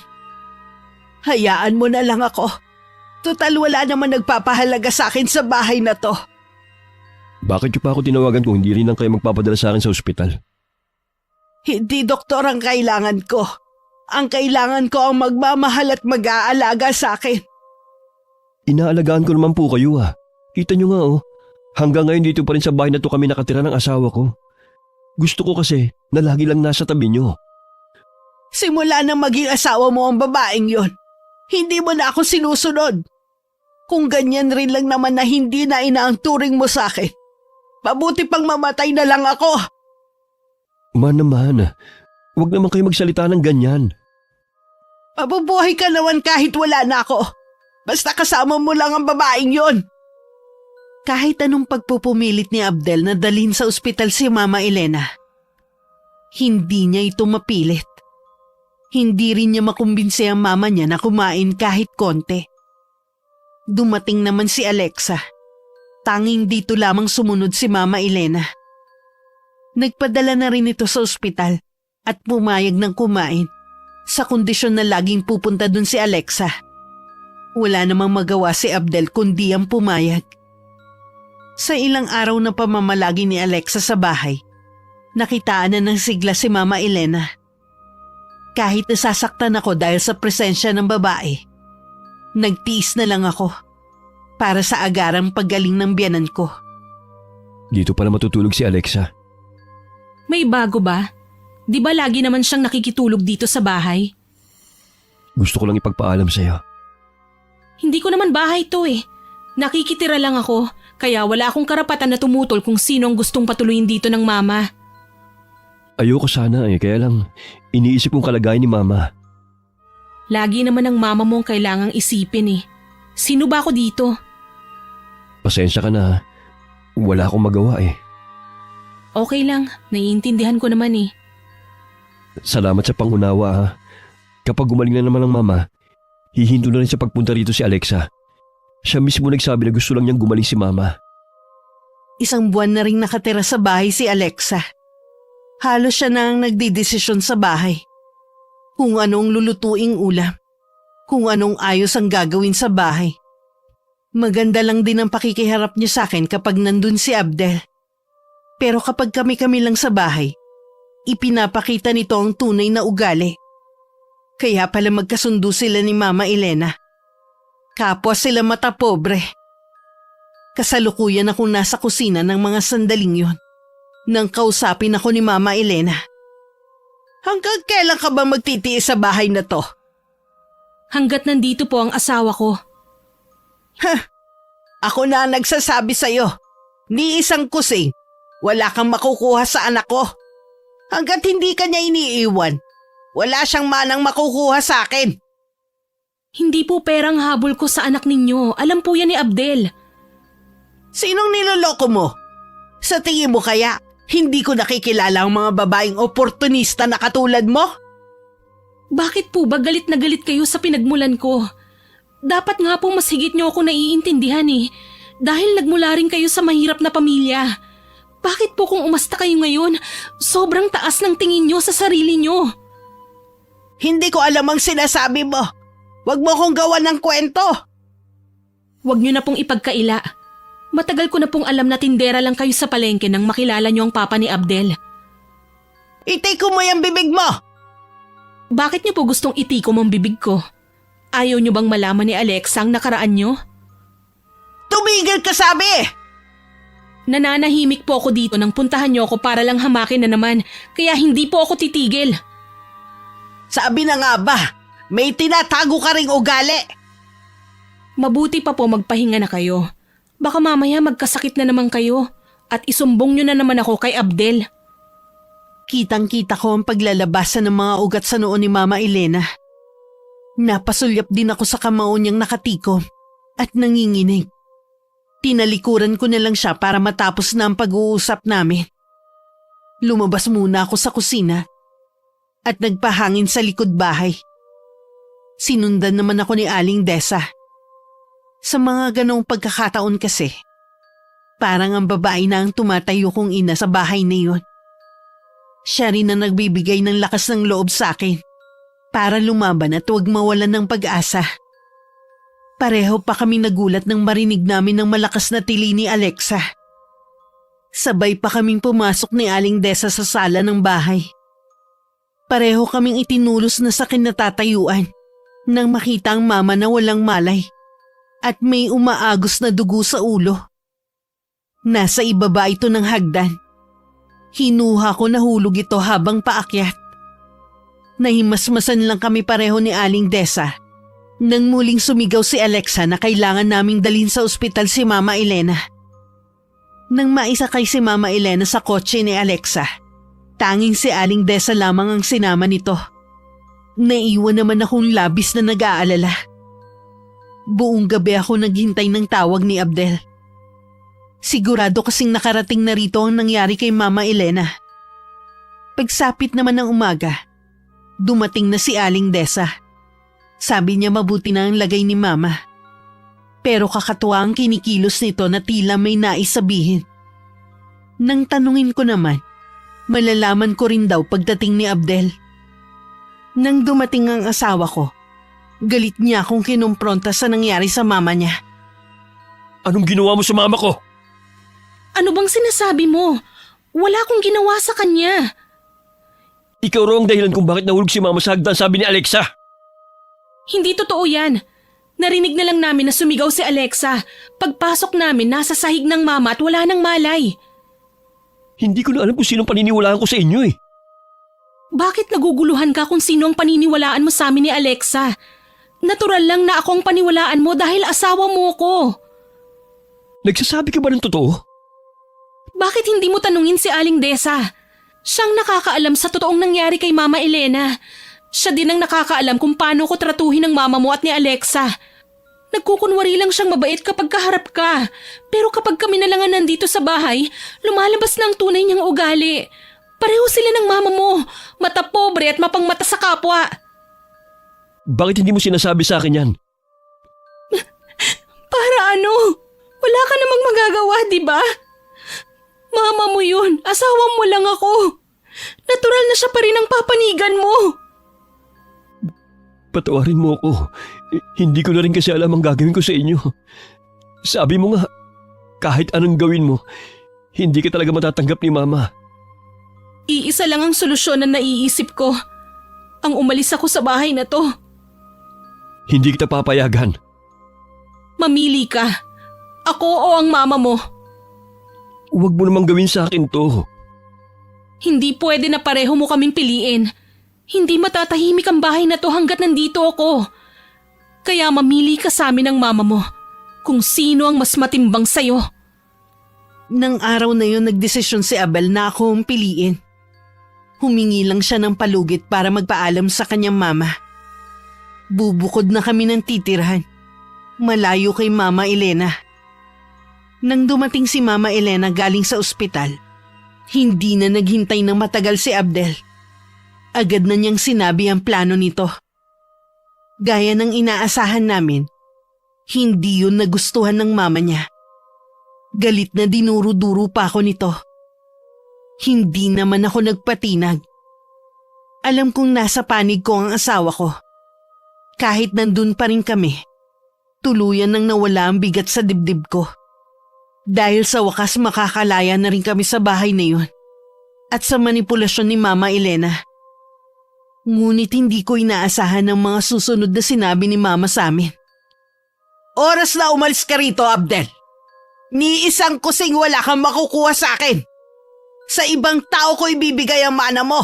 Hayaan mo na lang ako. Total wala naman nagpapahalaga sa akin sa bahay na to. Bakit niyo pa ako tinawagan kung hindi rin lang kayo magpapadala sa akin sa ospital? Hindi doktor ang kailangan ko. Ang kailangan ko ang magmamahal at mag-aalaga sa akin. Inaalagaan ko naman po kayo ah. Kita niyo nga oh. Hanggang ngayon dito pa rin sa bahay na to kami nakatira ng asawa ko. Gusto ko kasi na lagi lang nasa tabi niyo. Simula nang maging asawa mo ang babaeng yon, hindi mo na ako sinusunod. Kung ganyan rin lang naman na hindi na ina ang turing mo sa akin, mabuti pang mamatay na lang ako. Ma naman, huwag naman kayo magsalita ng ganyan. Mabubuhay ka naman kahit wala na ako. Basta kasama mo lang ang babaeng yon. Kahit anong pagpupumilit ni Abdel na dalhin sa ospital si Mama Elena, hindi niya ito mapilit. Hindi rin niya makumbinse ang mama niya na kumain kahit konti. Dumating naman si Alexa. Tanging dito lamang sumunod si Mama Elena. Nagpadala na rin ito sa ospital at pumayag ng kumain sa kondisyon na laging pupunta dun si Alexa. Wala namang magawa si Abdel kundi ang pumayag. Sa ilang araw na pamamalagi ni Alexa sa bahay, nakitaan na ng sigla si Mama Elena. Kahit nasasaktan ako dahil sa presensya ng babae, nagtiis na lang ako para sa agarang paggaling ng biyanan ko. Dito pala matutulog si Alexa. May bago ba? Di ba lagi naman siyang nakikitulog dito sa bahay? Gusto ko lang ipagpaalam sa'yo. Hindi ko naman bahay to eh. Nakikitira lang ako, kaya wala akong karapatan na tumutol kung sino ang gustong patuloyin dito ng mama. Ayoko sana eh, kaya lang iniisip kong kalagayan ni Mama. Lagi naman ang mama mo ang kailangang isipin eh. Sino ba ako dito? Pasensya ka na ha. Wala akong magawa eh. Okay lang, naiintindihan ko naman eh. Salamat sa pangunawa ha. Kapag gumaling na naman ang Mama, hihinto na rin sa pagpunta rito si Alexa. Siya mismo nagsabi na gusto lang niyang gumaling si Mama. 1 buwan na rin nakatira sa bahay si Alexa. Halos siya na ang nagdidesisyon sa bahay. Kung anong lulutuing ulam, kung anong ayos ang gagawin sa bahay. Maganda lang din ang pakikiharap niya sa akin kapag nandun si Abdel. Pero kapag kami-kami lang sa bahay, ipinapakita nito ang tunay na ugali. Kaya pala magkasundo sila ni Mama Elena. Kapwa sila mata pobre. Kasalukuyan akong nasa kusina ng mga sandaling yon nang kausapin ako ni Mama Elena. Hanggang kailan ka ba magtitiis sa bahay na to? Hanggat nandito po ang asawa ko. Ako na ang nagsasabi sa'yo. Ni isang kusing, wala kang makukuha sa anak ko. Hanggat hindi ka niya iniiwan, wala siyang manang makukuha sa akin. Hindi po perang habol ko sa anak ninyo. Alam po yan ni Abdel. Sinong niloloko mo? Sa tingin mo kaya, hindi ko nakikilala ang mga babaeng oportunista na katulad mo? Bakit po ba galit na galit kayo sa pinagmulan ko? Dapat nga po mas higit niyo ako naiintindihan eh. Dahil nagmula rin kayo sa mahirap na pamilya. Bakit po kung umasta kayo ngayon, sobrang taas ng tingin niyo sa sarili niyo? Hindi ko alam ang sinasabi mo. Huwag mo kong gawan ng kwento. Huwag niyo na pong ipagkaila. Matagal ko na pong alam na tindera lang kayo sa palengke nang makilala niyo ang papa ni Abdel. Itiko mo yung bibig mo! Bakit niyo po gustong itiko ang bibig ko? Ayaw niyo bang malaman ni Alexa ang nakaraan niyo? Tumigil ka sabi! Nananahimik po ako dito nang puntahan niyo ako para lang hamakin na naman, kaya hindi po ako titigil. Sabi na nga ba, may tinatago ka ring ugali. Mabuti pa po magpahinga na kayo. Baka mamaya magkasakit na naman kayo at isumbong niyo na naman ako kay Abdel. Kitang-kita ko ang paglalabasan ng mga ugat sa noo ni Mama Elena. Napasulyap din ako sa kamao niyang nakatikom at nanginginig. Tinalikuran ko na lang siya para matapos na ang pag-uusap namin. Lumabas muna ako sa kusina at nagpahangin sa likod bahay. Sinundan naman ako ni Aling Desa. Sa mga ganong pagkakataon kasi, parang ang babae na ang tumatayo kong ina sa bahay na yun. Siya rin na nagbibigay ng lakas ng loob sa akin para lumaban at huwag mawalan ng pag-asa. Pareho pa kami nagulat nang marinig namin ng malakas na tili ni Alexa. Sabay pa kaming pumasok ni Aling Desa sa sala ng bahay. Pareho kaming itinulos na sa kinatatayuan nang makita ang mama na walang malay at may umaagos na dugo sa ulo. Nasa ibaba ito ng hagdan. Hinuha ko na hulog ito habang paakyat. Nahimasmasan lang kami pareho ni Aling Desa nang muling sumigaw si Alexa na kailangan naming dalhin sa ospital si Mama Elena. Nang maisakay si Mama Elena sa kotse ni Alexa, tanging si Aling Desa lamang ang sinama nito. Naiwan naman akong labis na nag-aalala. Buong gabi ako naghintay ng tawag ni Abdel. Sigurado kasing nakarating na rito ang nangyari kay Mama Elena. Pagsapit naman ng umaga, dumating na si Aling Desa. Sabi niya mabuti na ang lagay ni Mama. Pero kakatuwa ang kinikilos nito na tila may nais sabihin. Nang tanungin ko naman, malalaman ko rin daw pagdating ni Abdel. Nang dumating ang asawa ko, galit niya akong kinumpronta sa nangyari sa mama niya. Anong ginawa mo sa mama ko? Ano bang sinasabi mo? Wala akong ginawa sa kanya. Ikaw raw ang dahilan kung bakit nahulog si mama sa hagdan, sabi ni Alexa. Hindi totoo yan. Narinig na lang namin na sumigaw si Alexa. Pagpasok namin, nasa sahig ng mama at wala nang malay. Hindi ko na alam kung sinong paniniwalaan ko sa inyo eh. Bakit naguguluhan ka kung sino ang paniniwalaan mo sa amin ni Alexa? Natural lang na ako ang paniwalaan mo dahil asawa mo ko. Nagsasabi ka ba ng totoo? Bakit hindi mo tanungin si Aling Desa? Siyang nakakaalam sa totoong nangyari kay Mama Elena. Siya din ang nakakaalam kung paano ko tratuhin ng mama mo at ni Alexa. Nagkukunwari lang siyang mabait kapag kaharap ka. Pero kapag kami na lang ang nandito sa bahay, lumalabas na ang tunay niyang ugali. Pareho sila ng mama mo, mata pobre at mapangmata sa kapwa. Bakit hindi mo sinasabi sa akin yan? Para ano? Wala ka namang magagawa, di ba? Mama mo yun. Asawa mo lang ako. Natural na siya pa rin ang papanigan mo. Patawarin mo ako. Hindi ko na rin kasi alam ang gagawin ko sa inyo. Sabi mo nga, kahit anong gawin mo, hindi ka talaga matatanggap ni Mama. Iisa lang ang solusyon na naiisip ko. Ang umalis ako sa bahay na to. Hindi kita papayagan. Mamili ka. Ako o ang mama mo. Huwag mo namang gawin sa akin to. Hindi pwede na pareho mo kaming piliin. Hindi matatahimik ang bahay na to hanggat nandito ako. Kaya mamili ka sa amin ng mama mo kung sino ang mas matimbang sa'yo. Nang araw na yun nagdesisyon si Abel na ako ang piliin. Humingi lang siya ng palugit para magpaalam sa kanyang mama. Bubukod na kami ng titirhan. Malayo kay Mama Elena. Nang dumating si Mama Elena galing sa ospital, hindi na naghintay ng matagal si Abdel. Agad na niyang sinabi ang plano nito. Gaya ng inaasahan namin, hindi yun nagustuhan ng mama niya. Galit na dinuro-duro pa ako nito. Hindi naman ako nagpatinag. Alam kong nasa panig ko ang asawa ko. Kahit nandun pa rin kami, tuluyan nang nawala ang bigat sa dibdib ko. Dahil sa wakas makakalaya na rin kami sa bahay na yun at sa manipulasyon ni Mama Elena. Ngunit hindi ko inaasahan ang mga susunod na sinabi ni Mama sa amin. Oras na umalis ka rito, Abdel. Ni isang kusing wala kang makukuha sa akin. Sa ibang tao ko ibibigay ang mana mo.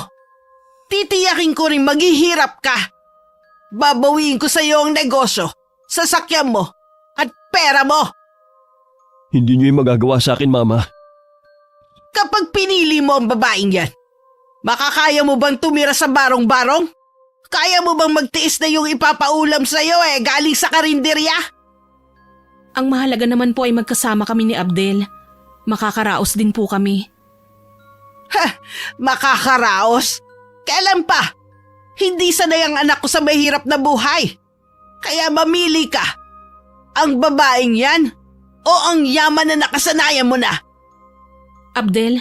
Titiyakin ko rin maghihirap ka. Babawiin ko sa iyo ang negosyo, sasakyan mo, at pera mo. Hindi niyo yung magagawa sa akin, Mama. Kapag pinili mo ang babaeng yan, makakaya mo bang tumira sa barong-barong? Kaya mo bang magtiis na yung ipapaulam sa'yo galing sa karinderya? Ang mahalaga naman po ay magkasama kami ni Abdel. Makakaraos din po kami. Makakaraos? Kailan pa? Hindi sanay ang anak ko sa mahirap na buhay. Kaya mamili ka. Ang babaeng yan o ang yaman na nakasanayan mo na? Abdel,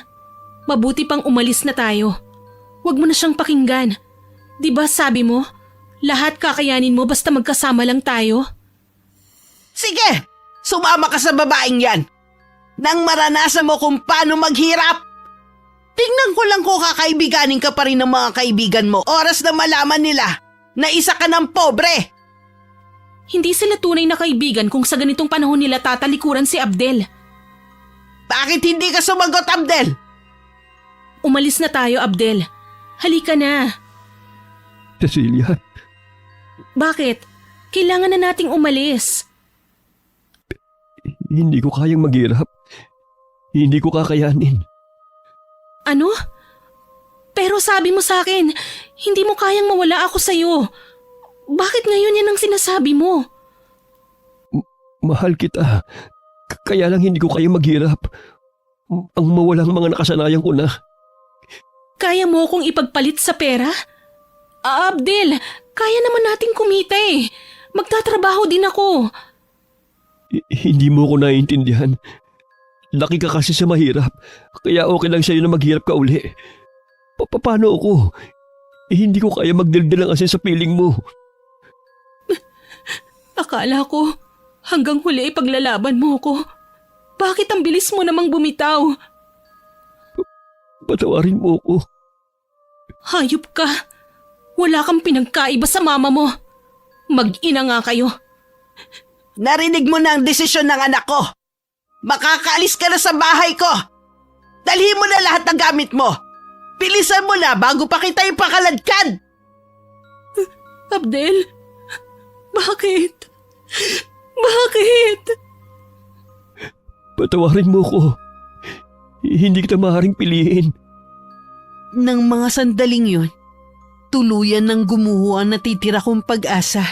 mabuti pang umalis na tayo. Huwag mo na siyang pakinggan. Di ba sabi mo, lahat kakayanin mo basta magkasama lang tayo? Sige, sumama ka sa babaeng yan. Nang maranasan mo kung paano maghirap. Tingnan ko lang kung kakaibiganin ka pa rin ng mga kaibigan mo. Oras na malaman nila na isa ka ng pobre. Hindi sila tunay na kaibigan kung sa ganitong panahon nila tatalikuran si Abdel. Bakit hindi ka sumagot, Abdel? Umalis na tayo, Abdel. Halika na. Cecilia, Bakit? Kailangan na nating umalis. hindi ko kayang maghirap. Hindi ko kakayanin. Ano? Pero sabi mo sa akin, hindi mo kayang mawala ako sa'yo. Bakit ngayon yan ang sinasabi mo? Mahal kita. Kaya lang hindi ko kayang maghirap. Ang mawalang mga nakasanayan ko na. Kaya mo akong ipagpalit sa pera? Abdel, kaya naman nating kumita eh. Magtatrabaho din ako. Hindi mo ko naiintindihan. Laki ka kasi sa mahirap. Kaya okay lang sa'yo na maghirap ka uli. Paano ako? Hindi ko kaya magdaldal ng asin sa piling mo. Akala ko, hanggang huli ay paglalaban mo ko. Bakit ang bilis mo namang bumitaw? Patawarin mo ko. Hayop ka. Wala kang pinagkaiba sa mama mo. Mag-ina nga kayo. Narinig mo na ang desisyon ng anak ko. Makakaalis ka na sa bahay ko. Dalhin mo na lahat ng gamit mo. Bilisan mo na bago pa kita ipakaladkad. Abdel, bakit? Bakit? Patawarin mo ko. Hindi kita maaaring piliin. Nang mga sandaling yun, tuluyan ng gumuho ang natitira kong pag-asa.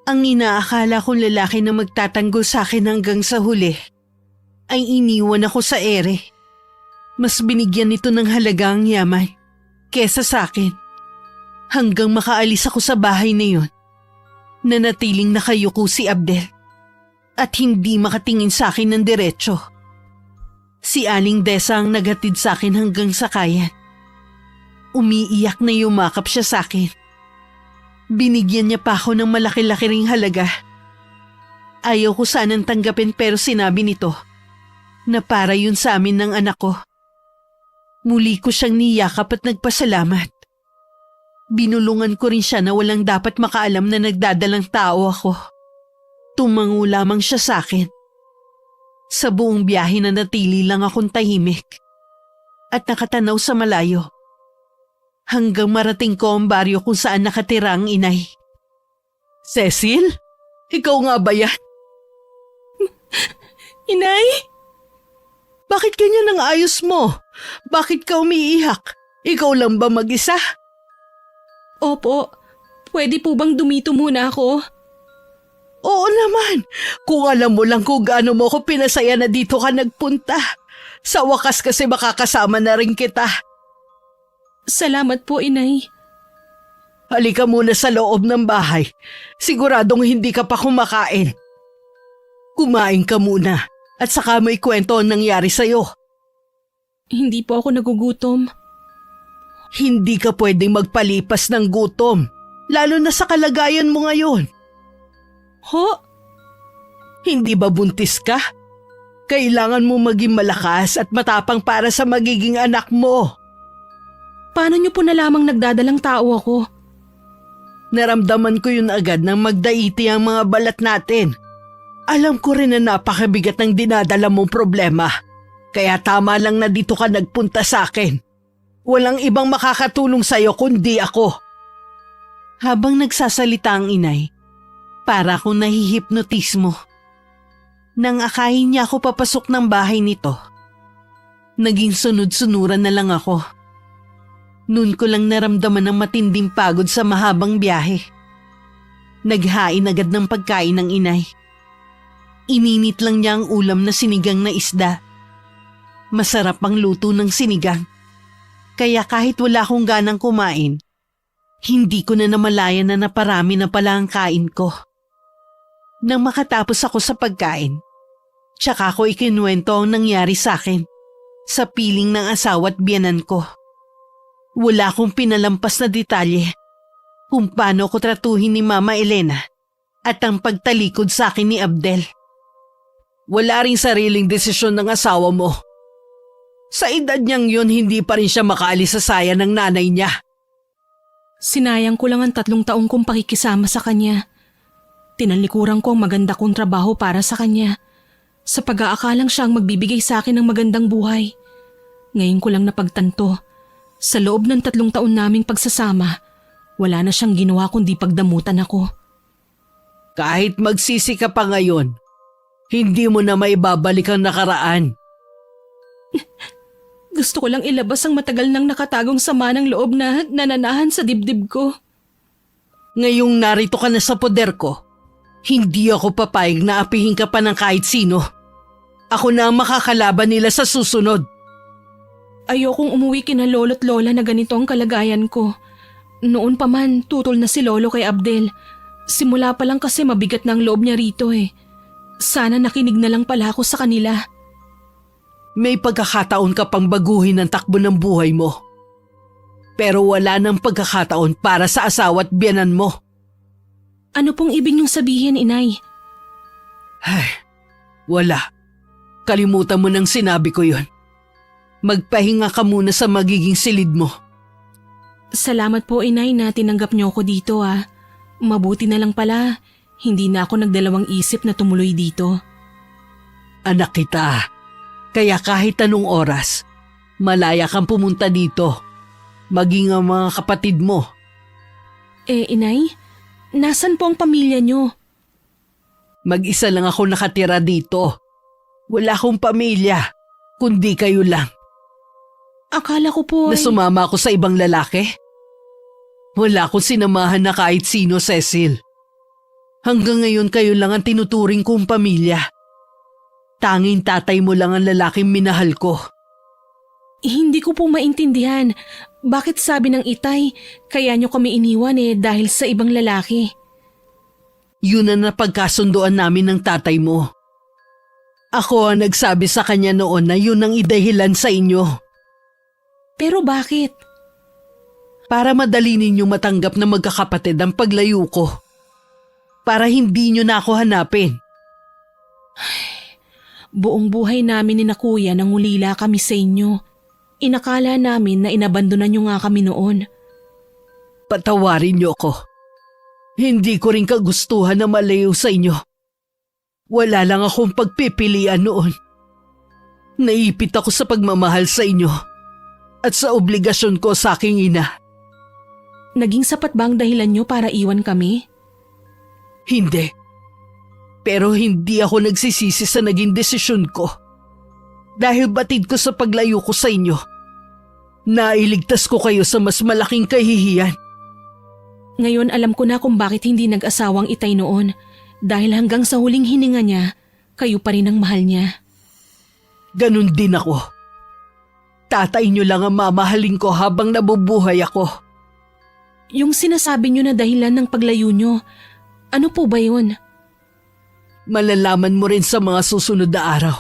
Ang inaakala kong lalaki na magtatanggol sa akin hanggang sa huli ay iniwan ako sa ere. Mas binigyan nito ng halaga ang yaman kesa sa akin. Hanggang makaalis ako sa bahay na yun, nanatiling nakayuko si Abdel at hindi makatingin sa akin ng diretso. Si Aling Desa ang naghatid sa akin hanggang sakayan. Umiiyak na yumakap siya sa akin. Binigyan niya pa ako ng malaki-laki ring halaga. Ayaw ko sanang tanggapin pero sinabi nito na para yun sa amin ng anak ko. Muli ko siyang niyakap at nagpasalamat. Binulungan ko rin siya na walang dapat makaalam na nagdadalang tao ako. Tumango lamang siya sa akin. Sa buong biyahe na natili lang akong tahimik at nakatanaw sa malayo. Hanggang marating ko ang baryo kung saan nakatira ang inay. Cecil? Ikaw nga ba yan? Inay? Bakit ganyan ang ayos mo? Bakit ka umiiyak? Ikaw lang ba mag-isa? Opo, pwede po bang dumito muna ako? Oo naman. Kung alam mo lang kung gaano mo ko pinasaya na dito ka nagpunta. Sa wakas kasi makakasama na rin kita. Salamat po, Inay. Halika muna sa loob ng bahay. Siguradong hindi ka pa kumakain. Kumain ka muna at saka mo ikwento ang nangyari sa'yo. Hindi po ako nagugutom. Hindi ka pwedeng magpalipas ng gutom, lalo na sa kalagayan mo ngayon. Ho? Hindi ba buntis ka? Kailangan mo maging malakas at matapang para sa magiging anak mo. Paano niyo po nalamang nagdadalang tao ako? Naramdaman ko yun agad nang magdaiti ang mga balat natin. Alam ko rin na napakabigat ng dinadala mong problema. Kaya tama lang na dito ka nagpunta sa akin. Walang ibang makakatulong sa'yo kundi ako. Habang nagsasalita ang inay, para akong nahihipnotismo. Nang akayin niya ako papasok ng bahay nito, naging sunod-sunuran na lang ako. Noon ko lang naramdaman ang matinding pagod sa mahabang biyahe. Naghain agad ng pagkain ng inay. Ininit lang niya ang ulam na sinigang na isda. Masarap ang luto ng sinigang. Kaya kahit wala akong ganang kumain, hindi ko na namalayan na naparami na pala ang kain ko. Nang makatapos ako sa pagkain, tsaka ko ikinuwento ang nangyari sa akin sa piling ng asawa at biyanan ko. Wala akong pinalampas na detalye kung paano ko tratuhin ni Mama Elena at ang pagtalikod sa akin ni Abdel. Wala ring sariling desisyon ng asawa mo. Sa edad niyang yun, hindi pa rin siya makaalis sa saya ng nanay niya. Sinayang ko lang ang 3 taong kong pakikisama sa kanya. Tinalikuran ko ang maganda kong trabaho para sa kanya. Sa pag-aakalang siya ang magbibigay sa akin ng magandang buhay. Ngayon ko lang napagtanto, sa loob ng 3 taon naming pagsasama, wala na siyang ginawa kundi pagdamutan ako. Kahit magsisi ka pa ngayon, hindi mo na maibabalik ang nakaraan. Gusto ko lang ilabas ang matagal nang nakatagong sama ng loob na nananahan sa dibdib ko. Ngayong narito ka na sa poder ko, hindi ako papayag na apihin ka pa ng kahit sino. Ako na ang makakalaban nila sa susunod. Ayokong umuwi kina lolo't lola na ganito ang kalagayan ko. Noon pa man, tutol na si lolo kay Abdel. Simula pa lang kasi mabigat na ang loob niya rito eh. Sana nakinig na lang pala ako sa kanila. May pagkakataon ka pang baguhin ang takbo ng buhay mo. Pero wala nang pagkakataon para sa asawa at biyanan mo. Ano pong ibig niyong sabihin, Inay? Ay, wala. Kalimutan mo nang sinabi ko yon. Magpahinga ka muna sa magiging silid mo. Salamat po, Inay, na tinanggap niyo ako dito ah. Mabuti na lang pala, hindi na ako nagdalawang isip na tumuloy dito. Anak kita. Kaya kahit anong oras, malaya kang pumunta dito. Maging ang mga kapatid mo. Inay, nasan po ang pamilya niyo? Mag-isa lang ako nakatira dito. Wala akong pamilya, kundi kayo lang. Akala ko po Na sumama ako sa ibang lalaki? Wala akong sinamahan na kahit sino, Cecil. Hanggang ngayon kayo lang ang tinuturing kong pamilya. Tanging tatay mo lang ang lalaking minahal ko. Hindi ko po maintindihan. Bakit sabi ng itay, kaya niyo kami iniwan dahil sa ibang lalaki? Yun ang napagkasundoan namin ng tatay mo. Ako ang nagsabi sa kanya noon na yun ang idahilan sa inyo. Pero bakit? Para madali ninyong matanggap na magkakapatid ang paglayo ko. Para hindi nyo na ako hanapin. Buong buhay namin ni na kuya nang ulila kami sa inyo. Inakala namin na inabandonan nyo nga kami noon. Patawarin niyo ako. Hindi ko rin kagustuhan na malayo sa inyo. Wala lang akong pagpipilian noon. Naipit ako sa pagmamahal sa inyo at sa obligasyon ko sa aking ina. Naging sapat ba ang dahilan nyo para iwan kami? Hindi. Pero hindi ako nagsisisi sa naging desisyon ko. Dahil batid ko sa paglayo ko sa inyo, nailigtas ko kayo sa mas malaking kahihiyan. Ngayon alam ko na kung bakit hindi nag-asawang Itay noon. Dahil hanggang sa huling hininga niya, kayo pa rin ang mahal niya. Ganun din ako. Tatay niyo lang ang mamahalin ko habang nabubuhay ako. Yung sinasabi niyo na dahilan ng paglayo niyo, ano po ba yun? Malalaman mo rin sa mga susunod na araw.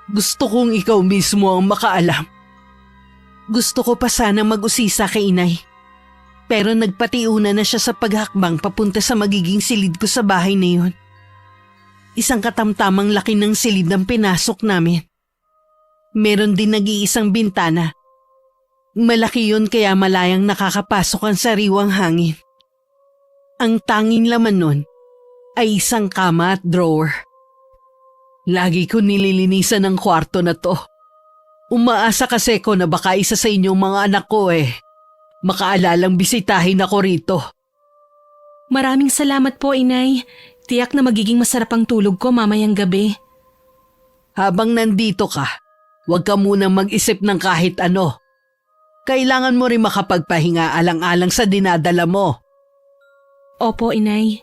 Gusto kong ikaw mismo ang makaalam. Gusto ko pa sana mag-usisa kay inay. Pero nagpatiuna na siya sa paghakbang papunta sa magiging silid ko sa bahay na yun. Isang katamtamang laki ng silid ang pinasok namin. Meron din nag-iisang bintana. Malaki yun kaya malayang nakakapasok ang sariwang hangin. Ang tanging laman nun ay isang kama at drawer. Lagi ko nililinisan ang kwarto na to. Umaasa kasi ko na baka isa sa inyong mga anak ko makaalalang bisitahin ako rito. Maraming salamat po, Inay. Tiyak na magiging masarap ang tulog ko mamayang gabi. Habang nandito ka, huwag ka munang mag-isip ng kahit ano. Kailangan mo rin makapagpahinga alang-alang sa dinadala mo. Opo, Inay.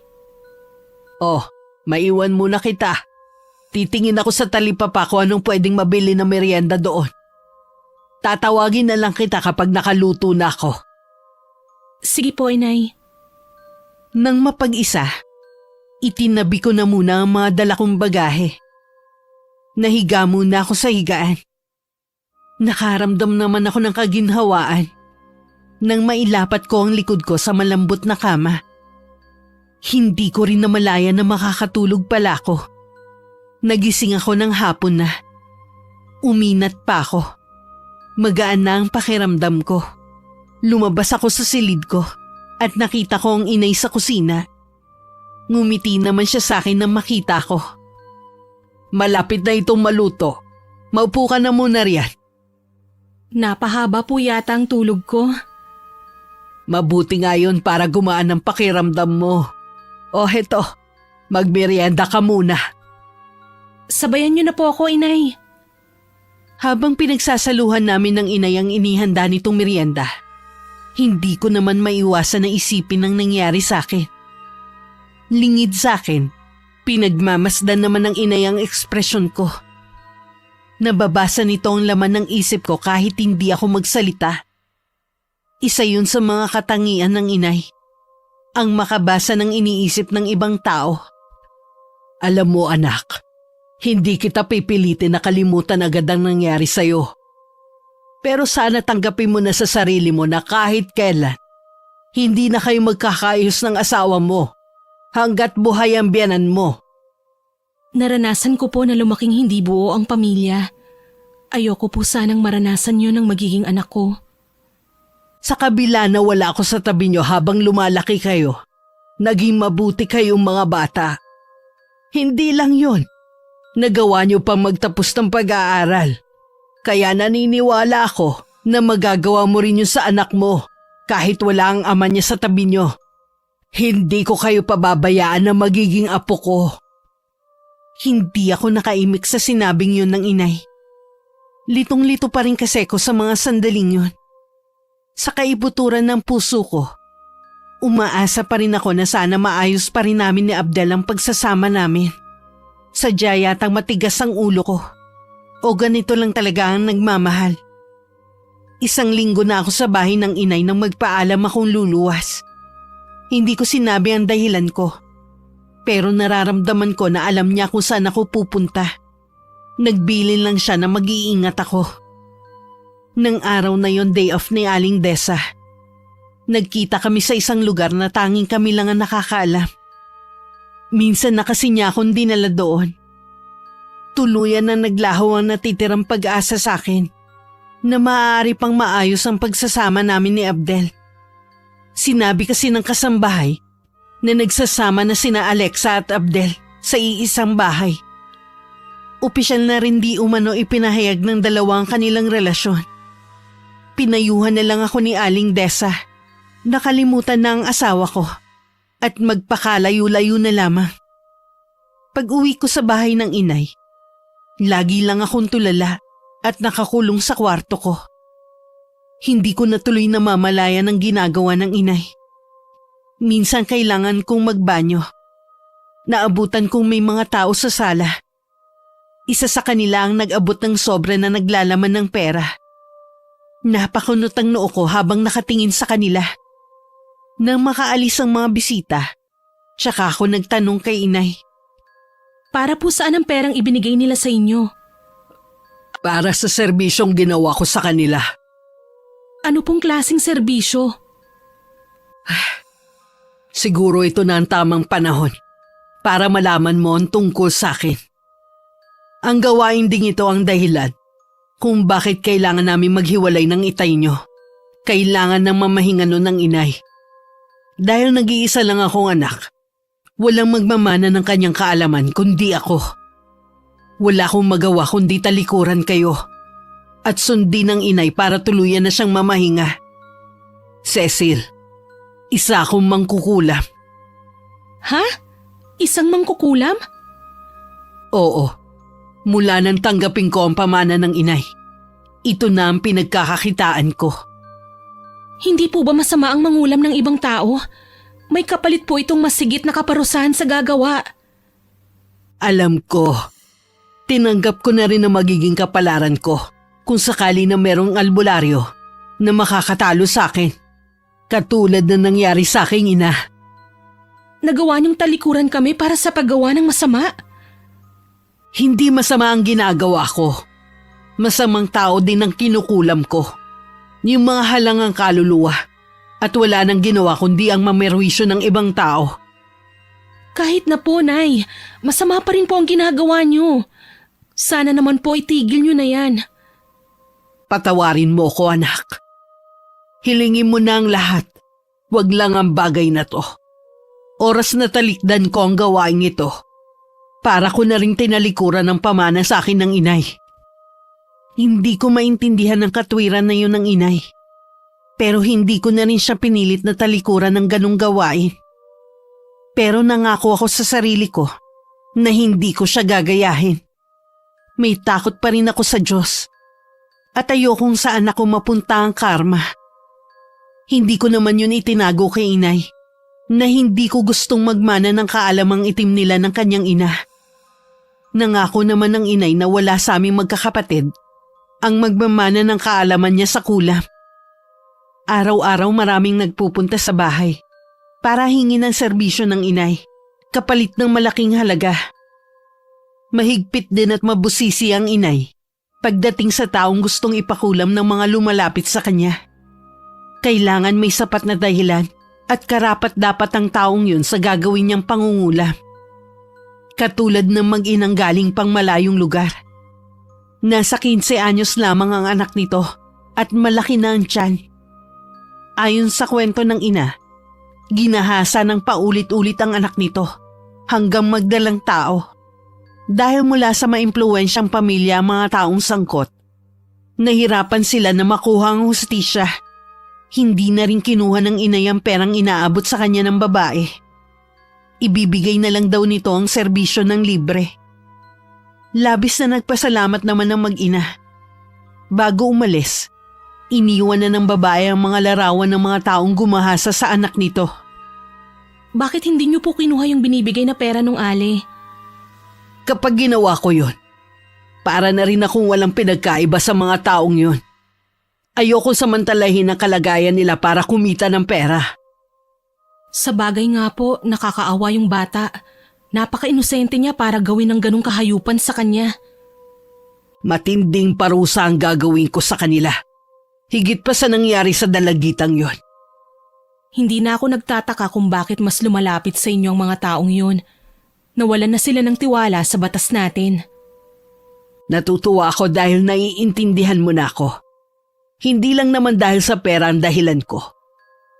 Oh, maiwan muna kita. Titingin ako sa talipapa ko anong pwedeng mabili na merienda doon. Tatawagin na lang kita kapag nakaluto na ako. Sige po, Inay. Nang mapag-isa, itinabi ko na muna ang mga dala kong bagahe. Nahiga muna ako sa higaan. Nakaramdam naman ako ng kaginhawaan nang mailapat ko ang likod ko sa malambot na kama. Hindi ko rin namalaya na makakatulog pala ako. Nagising ako ng hapon na. Uminat pa ako. Magaan na ang pakiramdam ko. Lumabas ako sa silid ko at nakita ko ang inay sa kusina. Ngumiti naman siya sa akin nang makita ko. Malapit na itong maluto. Maupo ka na muna riyan. Napahaba po yata ang tulog ko. Mabuti nga yun para gumaan ang pakiramdam mo. O heto, magmerienda ka muna. Sabayan niyo na po ako, Inay. Habang pinagsasaluhan namin ng inay ang inihanda nitong merienda, hindi ko naman maiwasan na isipin ang nangyari sa akin. Lingid sa akin, pinagmamasdan naman ng inay ang ekspresyon ko. Nababasa nito ang laman ng isip ko kahit hindi ako magsalita. Isa yun sa mga katangian ng inay, ang makabasa ng iniisip ng ibang tao. Alam mo anak, hindi kita pipilitin na kalimutan agad ang nangyari sa'yo. Pero sana tanggapin mo na sa sarili mo na kahit kailan, hindi na kayo magkakaayos ng asawa mo hanggat buhay ang biyanan mo. Naranasan ko po na lumaking hindi buo ang pamilya. Ayoko po sanang maranasan yun ng magiging anak ko. Sa kabila na wala ako sa tabi nyo habang lumalaki kayo, naging mabuti kayong mga bata. Hindi lang yun. Nagawa nyo pang magtapos ng pag-aaral. Kaya naniniwala ako na magagawa mo rin yun sa anak mo kahit wala ang ama niya sa tabi nyo. Hindi ko kayo pababayaan na magiging apo ko. Hindi ako nakaimik sa sinabing yun ng inay. Litong-lito pa rin kasi ko sa mga sandaling yun. Sa kaibuturan ng puso ko, umaasa pa rin ako na sana maayos pa rin namin ni Abdel ang pagsasama namin. Sadya yatang matigas ang ulo ko. O ganito lang talaga ang nagmamahal. 1 linggo na ako sa bahay ng inay nang magpaalam akong luluwas. Hindi ko sinabi ang dahilan ko. Pero nararamdaman ko na alam niya kung saan ako pupunta. Nagbilin lang siya na mag-iingat ako. Nang araw na yon, day off ni Aling Desa. Nagkita kami sa isang lugar na tanging kami lang ang nakakaalam. Minsan na kasi niya akong dinala doon. Tuluyan na naglaho ang natitirang pag-asa sa akin na maaari pang maayos ang pagsasama namin ni Abdel. Sinabi kasi ng kasambahay na nagsasama na sina Alexa at Abdel sa iisang bahay. Opisyal na rin di umano ipinahayag ng dalawang kanilang relasyon. Pinayuhan na lang ako ni Aling Desa. Nakalimutan na ang asawa ko at magpakalayo-layo na lamang. Pag-uwi ko sa bahay ng inay, lagi lang akong tulala at nakakulong sa kwarto ko. Hindi ko natuloy na mamalayan ang ginagawa ng inay. Minsan kailangan kong magbanyo. Naabutan kong may mga tao sa sala. Isa sa kanila ang nag-abot ng sobra na naglalaman ng pera. Napakunot ang noo ko habang nakatingin sa kanila. Nang makaalis ang mga bisita, tsaka ako nagtanong kay inay. Para po saan ang perang ibinigay nila sa inyo? Para sa serbisyong ginawa ko sa kanila. Ano pong klaseng serbisyo? Siguro ito na ang tamang panahon para malaman mo ang tungkol sa akin. Ang gawain ding ito ang dahilan kung bakit kailangan namin maghiwalay ng itay nyo. Kailangan ng mamahinga nun ng inay. Dahil nag-iisa lang akong anak, walang magmamana ng kanyang kaalaman kundi ako. Wala akong magawa kundi talikuran kayo at sundin ng inay para tuluyan na siyang mamahinga. Cecil, isa akong mangkukulam. Ha? Isang mangkukulam? Oo, mula nang tanggapin ko ang pamana ng inay. Ito na ang pinagkakakitaan ko. Hindi po ba masama ang mangulam ng ibang tao? May kapalit po itong masigit na kaparusahan sa gagawa. Alam ko. Tinanggap ko na rin ang magiging kapalaran ko kung sakali na merong albularyo na makakatalo sa akin. Katulad na nangyari sa aking ina. Nagawa niyong talikuran kami para sa paggawa ng masama. Hindi masama ang ginagawa ko. Masamang tao din ang kinukulam ko. Yung mga halangang kaluluwa at wala nang ginawa kundi ang mamerwisyo ng ibang tao. Kahit na po, Nay, masama pa rin po ang ginagawa niyo. Sana naman po itigil niyo na yan. Patawarin mo ko, anak. Hilingin mo na ang lahat. Wag lang ang bagay na to. Oras na talikdan ko ang gawain ito. Para ko na rin tinalikuran ng pamana sa akin ng inay. Hindi ko maintindihan ang katwiran na yun ng inay. Pero hindi ko na rin siya pinilit na talikuran ng ganong gawain. Pero nangako ako sa sarili ko na hindi ko siya gagayahin. May takot pa rin ako sa Diyos. At ayokong saan ako mapunta ang karma. Hindi ko naman yun itinago kay inay na hindi ko gustong magmana ng kaalamang itim nila ng kanyang ina. Nangako naman ng inay na wala sa aming magkakapatid ang magmamana ng kaalaman niya sa kulam. Araw-araw maraming nagpupunta sa bahay para hingin ang serbisyo ng inay, kapalit ng malaking halaga. Mahigpit din at mabusisi ang inay pagdating sa taong gustong ipakulam ng mga lumalapit sa kanya. Kailangan may sapat na dahilan at karapat-dapat ang taong yun sa gagawin niyang pangungula. Katulad ng mag-inang galing pang malayong lugar. Nasa 15 anyos lamang ang anak nito at malaki na ang tiyan. Ayon sa kwento ng ina, ginahasa ng paulit-ulit ang anak nito hanggang magdalang tao. Dahil mula sa maimpluwensyang pamilya ang mga taong sangkot, nahirapan sila na makuha ang hustisya. Hindi na rin kinuha ng inay ang perang inaabot sa kanya ng babae. Ibibigay na lang daw nito ang serbisyo ng libre. Labis na nagpasalamat naman ng mag-ina. Bago umalis, iniwan na ng babae ang mga larawan ng mga taong gumahasa sa anak nito. Bakit hindi niyo po kinuha yung binibigay na pera nung Ali? Kapag ginawa ko yun, para na rin akong walang pinagkaiba sa mga taong yun. Ayoko samantalahin ang kalagayan nila para kumita ng pera. Sa bagay nga po, nakakaawa yung bata. Napaka-inosente niya para gawin ng ganong kahayupan sa kanya. Matinding parusa ang gagawin ko sa kanila. Higit pa sa nangyari sa dalagitang yon. Hindi na ako nagtataka kung bakit mas lumalapit sa inyo ang mga taong yun. Nawalan na sila ng tiwala sa batas natin. Natutuwa ako dahil naiintindihan mo na ako. Hindi lang naman dahil sa pera ang dahilan ko,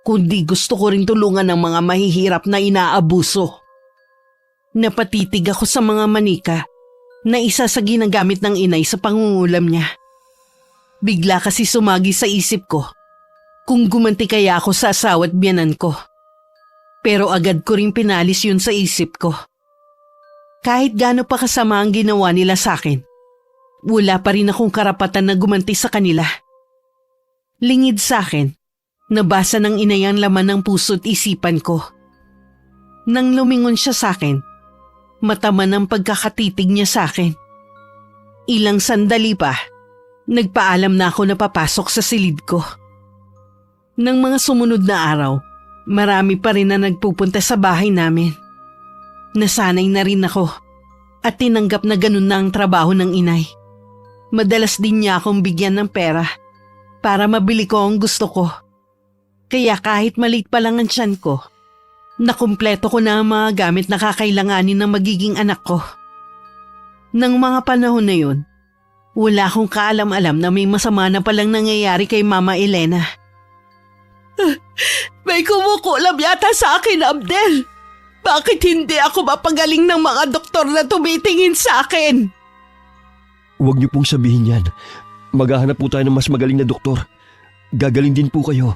kundi gusto ko rin tulungan ng mga mahihirap na inaabuso. Napatitig ako sa mga manika na isa sa ginagamit ng inay sa pangungulam niya. Bigla kasi sumagi sa isip ko kung gumanti kaya ako sa asawa at biyanan ko. Pero agad ko rin pinalis yun sa isip ko. Kahit gaano pa kasama ang ginawa nila sa akin, wala pa rin akong karapatan na gumanti sa kanila. Lingid sa akin, nabasa ng inay ang laman ng puso't isipan ko. Nang lumingon siya sa akin, mataman ang pagkakatitig niya sa akin. Ilang sandali pa, nagpaalam na ako na papasok sa silid ko. Nang mga sumunod na araw, marami pa rin na nagpupunta sa bahay namin. Nasanay na rin ako at tinanggap na ganun na ang trabaho ng inay. Madalas din niya akong bigyan ng pera para mabili ko ang gusto ko. Kaya kahit maliit pa lang ang tiyan ko, nakumpleto ko na ang mga gamit na kakailanganin ng magiging anak ko. Nang mga panahon na yun, wala akong kaalam-alam na may masama na palang nangyayari kay Mama Elena. May kumukulam yata sa akin, Abdel. Bakit hindi ako mapagaling ng mga doktor na tumitingin sa akin? Huwag niyo pong sabihin yan. Maghahanap po tayo ng mas magaling na doktor. Gagaling din po kayo.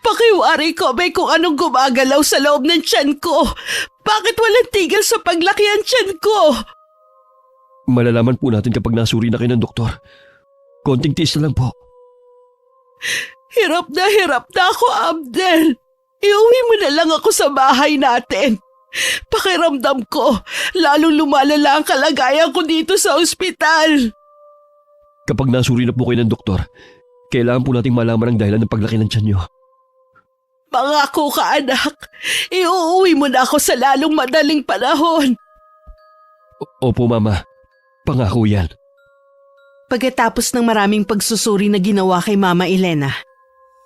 Pakiwari ko may kung anong gumagalaw sa loob ng tiyan ko. Bakit walang tigil sa paglaki ang tiyan ko? Malalaman po natin kapag nasuri na kayo ng doktor. Konting tiis na lang po. Hirap na ako, Abdel. Iuwi mo na lang ako sa bahay natin. Pakiramdam ko, lalong lumalala ang kalagayan ko dito sa ospital. Kapag nasuri na po kayo ng doktor, kailangan po nating malaman ang dahilan ng paglaki ng tiyan niyo. Pangako ka, anak. Iuuwi mo na ako sa lalong madaling panahon. Opo, Mama. Pangako yan. Pagkatapos ng maraming pagsusuri na ginawa kay Mama Elena,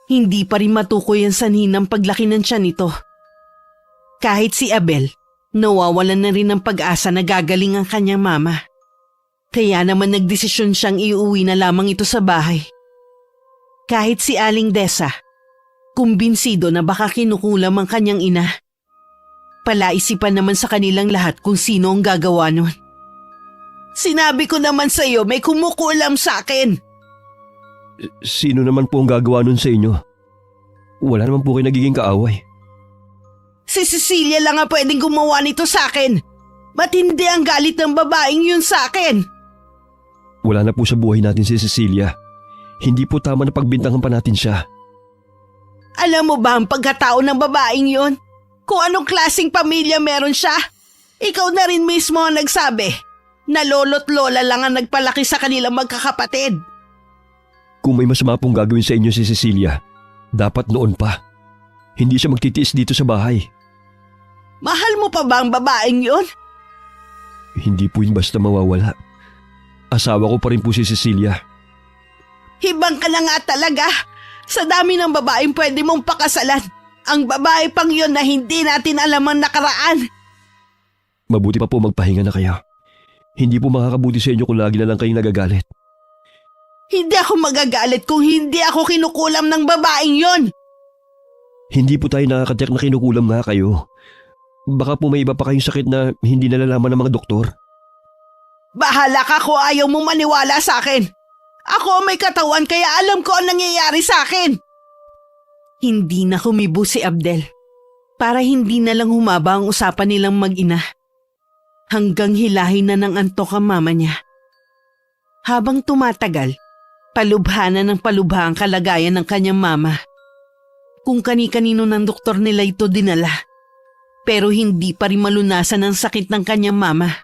hindi pa rin matukoy ang sanhi ng paglaki ng tiyan nito. Kahit si Abel, nawawalan na rin ng pag-asa na gagaling ang kanyang mama. Kaya naman nagdesisyon siyang iuwi na lamang ito sa bahay. Kahit si Aling Desa, kumbinsido na baka kinukulam ang kanyang ina. Palaisipan naman sa kanilang lahat kung sino ang gagawa nun. Sinabi ko naman sa iyo may kumukulam sa akin. Sino naman po ang gagawa nun sa inyo? Wala naman po kayo nagiging kaaway. Si Cecilia lang ang pwedeng gumawa nito sa akin. Matindi ang galit ng babaeng yun sa akin. Wala na po sa buhay natin si Cecilia. Hindi po tama na pagbintangan pa natin siya. Alam mo ba ang pagkatao ng babaeng yun? Kung anong klaseng pamilya meron siya? Ikaw na rin mismo ang nagsabi na lolo't lola lang ang nagpalaki sa kanilang magkakapatid. Kung may masama pong gagawin sa inyo si Cecilia, dapat noon pa. Hindi siya magtitiis dito sa bahay. Mahal mo pa ba ang babaeng yun? Hindi po yun basta mawawala. Asawa ko pa rin po si Cecilia. Hibang ka na nga talaga. Sa dami ng babaeng pwede mong pakasalan, ang babae pang yun na hindi natin alam ang nakaraan. Mabuti pa po magpahinga na kayo. Hindi po makakabuti sa inyo kung lagi na lang kayong nagagalit. Hindi ako magagalit kung hindi ako kinukulam ng babaeng yon. Hindi po tayo nakakatiyak na kinukulam nga kayo. Baka po may iba pa kayong sakit na hindi nalalaman ng mga doktor. Bahala ka kung ayaw mong maniwala sa akin. Ako ang may katawan kaya alam ko ang nangyayari sa akin. Hindi na humibo si Abdel para hindi na lang humaba ang usapan nilang mag-ina. Hanggang hilahin na ng antok ang mama niya. Habang tumatagal, palubha na ng palubha ang kalagayan ng kanyang mama. Kung kani-kanino ng doktor nila ito dinala, pero hindi pa rin malunasan ang sakit ng kanyang mama.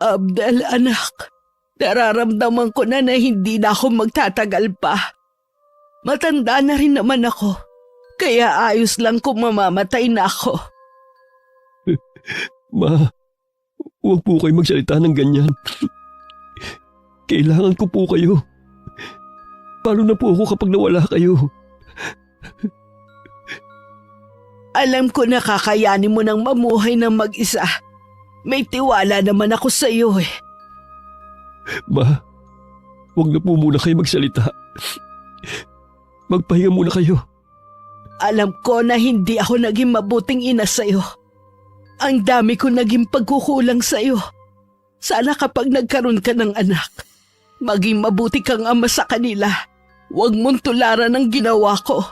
Abdel, anak, nararamdaman ko na hindi na ako magtatagal pa. Matanda na rin naman ako, kaya ayos lang kung mamamatay na ako. Ma, huwag po kayo magsalita ng ganyan. Kailangan ko po kayo. Paano na po ako kapag nawala kayo? Alam ko na kakayanin mo ng mamuhay ng mag-isa. May tiwala naman ako sa iyo eh. Ma, huwag na po muna kayo magsalita. Magpahinga muna kayo. Alam ko na hindi ako naging mabuting ina sa iyo. Ang dami ko naging pagkukulang sa iyo. Sana kapag nagkaroon ka ng anak, maging mabuti kang ama sa kanila. Huwag mong tularan ang ginawa ko.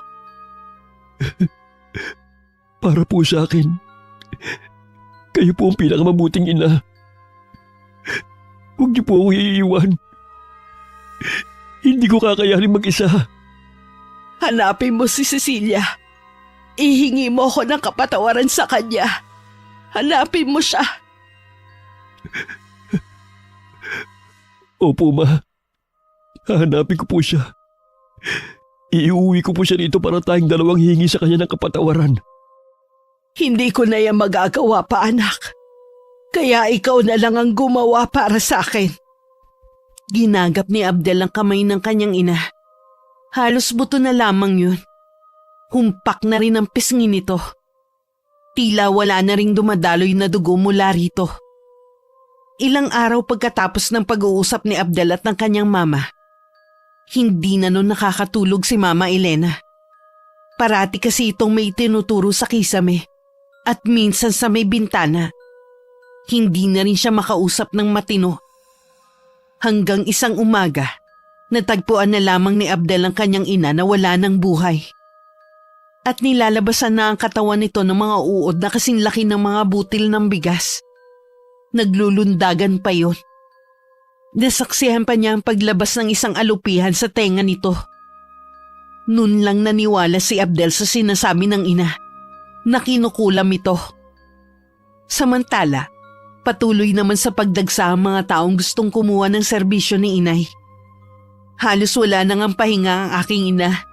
Para po sa akin, kayo po ang pinakamabuting ina. Huwag niyo po ako iiwan. Hindi ko kakayanin mag-isa. Hanapin mo si Cecilia. Ihingi mo ako ng kapatawaran sa kanya. Hanapin mo siya. Opo, Ma. Hahanapin ko po siya. Iuwi ko po siya dito para tayong dalawang hingi sa kanya ng kapatawaran. Hindi ko na yan magagawa pa, anak. Kaya ikaw na lang ang gumawa para sa akin. Ginagap ni Abdel ang kamay ng kanyang ina. Halos buto na lamang yun. Humpak na rin ang pisngi nito. Tila wala na ring dumadaloy na dugo mula rito. Ilang araw pagkatapos ng pag-uusap ni Abdel at ng kanyang mama, hindi na nun nakakatulog si Mama Elena. Parati kasi itong may tinuturo sa kisame at minsan sa may bintana. Hindi na rin siya makausap ng matino. Hanggang isang umaga, natagpuan na lamang ni Abdel ang kanyang ina na wala ng buhay. At nilalabasan na ang katawan nito ng mga uod na kasing laki ng mga butil ng bigas. Naglulundagan pa yon. Nasaksihan pa niya ang paglabas ng isang alupihan sa tenga nito. Noon lang naniwala si Abdel sa sinasabi ng ina na kinukulam ito. Samantala, patuloy naman sa pagdagsa ang mga taong gustong kumuha ng serbisyo ni inay. Halos wala nang ang pahinga ang aking ina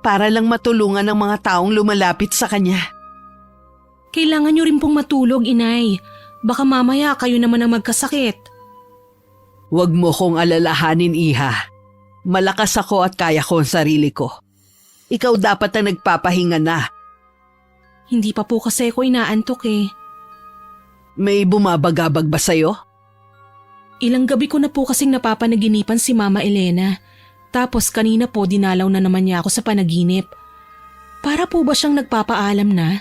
para lang matulungan ang mga taong lumalapit sa kanya. Kailangan niyo rin pong matulog, inay. Baka mamaya kayo naman ang magkasakit. Huwag mo kong alalahanin, iha. Malakas ako at kaya ko ang sarili ko. Ikaw dapat ang nagpapahinga na. Hindi pa po kasi ako inaantok eh. May bumabagabag ba sa'yo? Ilang gabi ko na po kasing napapanaginipan si Mama Elena. Tapos kanina po dinalaw na naman niya ako sa panaginip. Para po ba siyang nagpapaalam na?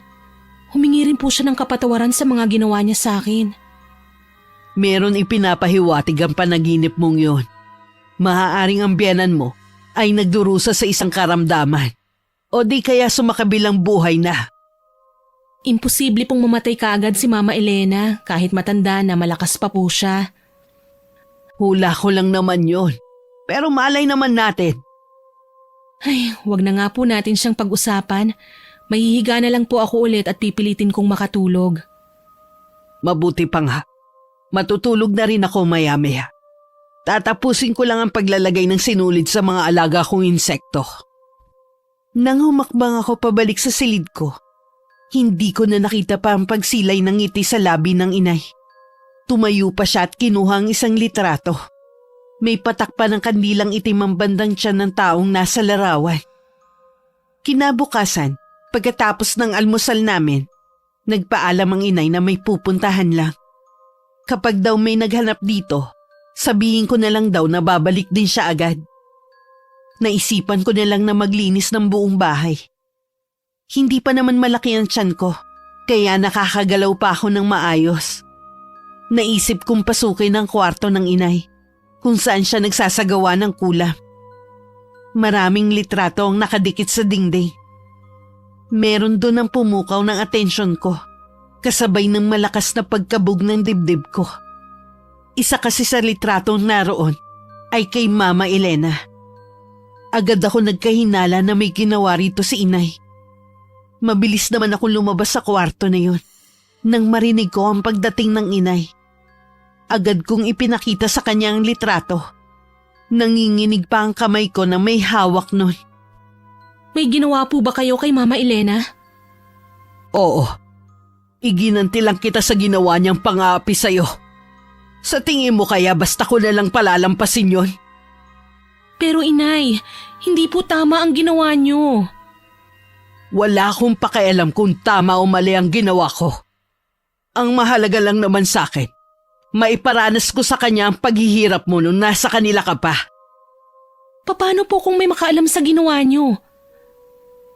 Humingi rin po siya ng kapatawaran sa mga ginawa niya sa akin. Meron ipinapahiwatig ang panaginip mong yon. Maaaring ang biyanan mo ay nagdurusa sa isang karamdaman. O di kaya sumakabilang buhay na. Imposible pong mamatay kaagad si Mama Elena kahit matanda na malakas pa po siya. Hula ko lang naman yon. Pero malay naman natin. Ay, wag na nga po natin siyang pag-usapan. Mahihiga na lang po ako ulit at pipilitin kong makatulog. Mabuti pa nga. Matutulog na rin ako maya-maya. Tatapusin ko lang ang paglalagay ng sinulid sa mga alaga kong insekto. Nang humakbang ako pabalik sa silid ko, hindi ko na nakita pa ang pagsilay ng ngiti sa labi ng inay. Tumayo pa siya at kinuha ang isang litrato. May patak pa ng kandilang itim ang bandang tiyan ng taong nasa larawan. Kinabukasan, pagkatapos ng almusal namin, nagpaalam ang inay na may pupuntahan lang. Kapag daw may naghanap dito, sabihin ko na lang daw na babalik din siya agad. Naisipan ko na lang na maglinis ng buong bahay. Hindi pa naman malaki ang tiyan ko, kaya nakakagalaw pa ako ng maayos. Naisip kong pasukin ang kwarto ng inay, kung saan siya nagsasagawa ng kulam. Maraming litrato ang nakadikit sa dingding. Meron doon ang pumukaw ng atensyon ko, kasabay ng malakas na pagkabog ng dibdib ko. Isa kasi sa litratong naroon ay kay Mama Elena. Agad ako nagkahinala na may ginawa rito si inay. Mabilis naman ako lumabas sa kwarto na yun. Nang marinig ko ang pagdating ng inay, agad kong ipinakita sa kanya ang litrato. Nanginginig pa ang kamay ko na may hawak nun. May ginawa po ba kayo kay Mama Elena? Oo. Iginanti lang kita sa ginawa niyang pang-aapi sa'yo. Sa tingin mo kaya basta ko na lang palalampasin yon? Pero inay, hindi po tama ang ginawa niyo. Wala akong pakialam kung tama o mali ang ginawa ko. Ang mahalaga lang naman sa akin, maiparanas ko sa kanya ang paghihirap mo nung nasa kanila ka pa. Paano po kung may makaalam sa ginawa niyo?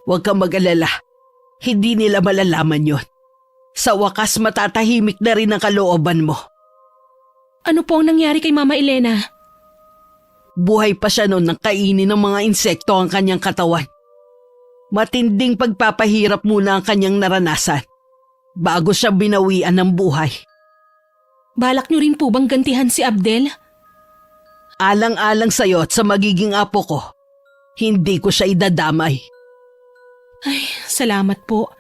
Huwag kang mag-alala. Hindi nila malalaman yon. Sa wakas matatahimik na rin ang kalooban mo. Ano po ang nangyari kay Mama Elena? Buhay pa siya noon nang kainin ng mga insekto ang kanyang katawan. Matinding pagpapahirap muna ang kanyang naranasan bago siya binawian ng buhay. Balak niyo rin po bang gantihan si Abdel? Alang-alang sa'yo at sa magiging apo ko, hindi ko siya idadamay. Ay, salamat po.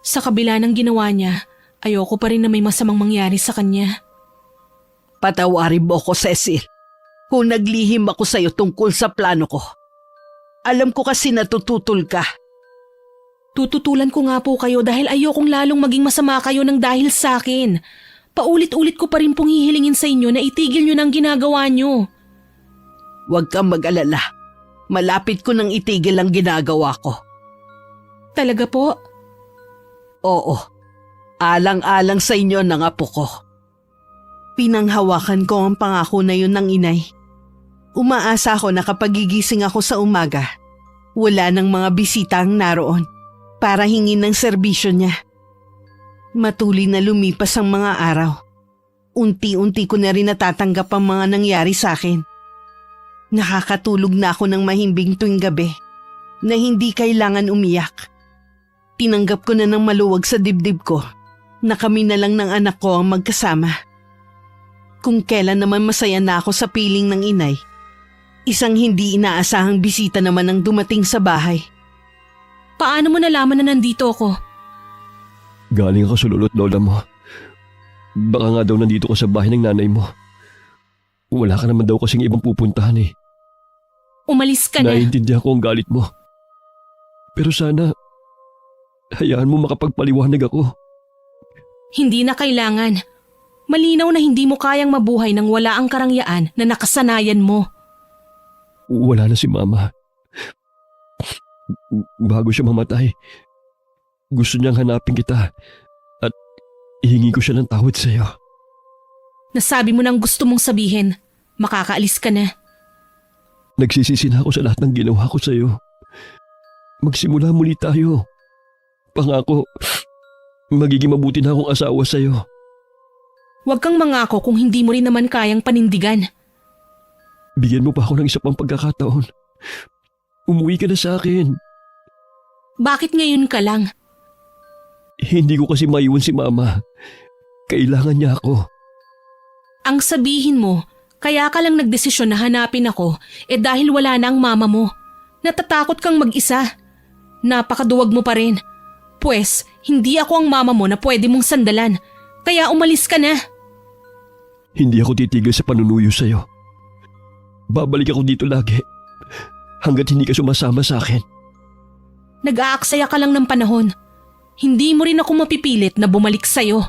Sa kabila ng ginawa niya, ayoko pa rin na may masamang mangyari sa kanya. Patawarin mo ko, Cecil, kung naglihim ako sa'yo tungkol sa plano ko. Alam ko kasi natututol ka. Tututulan ko nga po kayo dahil ayokong lalong maging masama kayo ng dahil sa akin. Paulit-ulit ko pa rin pong hihilingin sa inyo na itigil nyo ng ginagawa nyo. Huwag kang mag-alala. Malapit ko nang itigil ang ginagawa ko. Talaga po? Oo. Alang-alang sa inyo ng apo ko. Pinanghawakan ko ang pangako na yun ng inay. Umaasa ako na kapag gigising ako sa umaga, wala ng mga bisita ang naroon para hingin ng serbisyo niya. Matuloy na lumipas ang mga araw. Unti-unti ko na rin natatanggap ang mga nangyari sa akin. Nakakatulog na ako ng mahimbing tuwing gabi na hindi kailangan umiyak. Tinanggap ko na ng maluwag sa dibdib ko na kami na lang ng anak ko ang magkasama. Kung kailan naman masaya na ako sa piling ng inay, isang hindi inaasahang bisita naman ang dumating sa bahay. Paano mo nalaman na nandito ako? Galing ako sa lolo't lola mo. Baka nga daw nandito ka sa bahay ng nanay mo. Wala ka naman daw kasing ibang pupuntahan eh. Umalis ka na. Naiintindihan ko ang galit mo. Pero sana, hayaan mo makapagpaliwanag ako. Hindi na kailangan. Malinaw na hindi mo kayang mabuhay nang wala ang karangyaan na nakasanayan mo. Wala na si Mama. Bago siya mamatay, gusto niyang hanapin kita at ihingi ko siya ng tawad sa iyo. Nasabi mo nang gusto mong sabihin, makakaalis ka na. Nagsisisi na ako sa lahat ng ginawa ko sa iyo. Magsimula muli tayo. Pangako, magiging mabuti na akong asawa sa iyo. Huwag kang mangako kung hindi mo rin naman kayang panindigan. Bigyan mo pa ako ng isa pang pagkakataon. Umuwi ka na sa akin. Bakit ngayon ka lang? Hindi ko kasi maiwan si Mama. Kailangan niya ako. Ang sabihin mo, kaya ka lang nagdesisyon na hanapin ako dahil wala na ang mama mo. Natatakot kang mag-isa. Napakaduwag mo pa rin. Pwes, hindi ako ang mama mo na pwede mong sandalan. Kaya umalis ka na. Hindi ako titigil sa panunuyo sa iyo. Babalik ako dito lagi. Hanggat hindi ka sumasama sa akin. Nag-aaksaya ka lang ng panahon. Hindi mo rin ako mapipilit na bumalik sa'yo.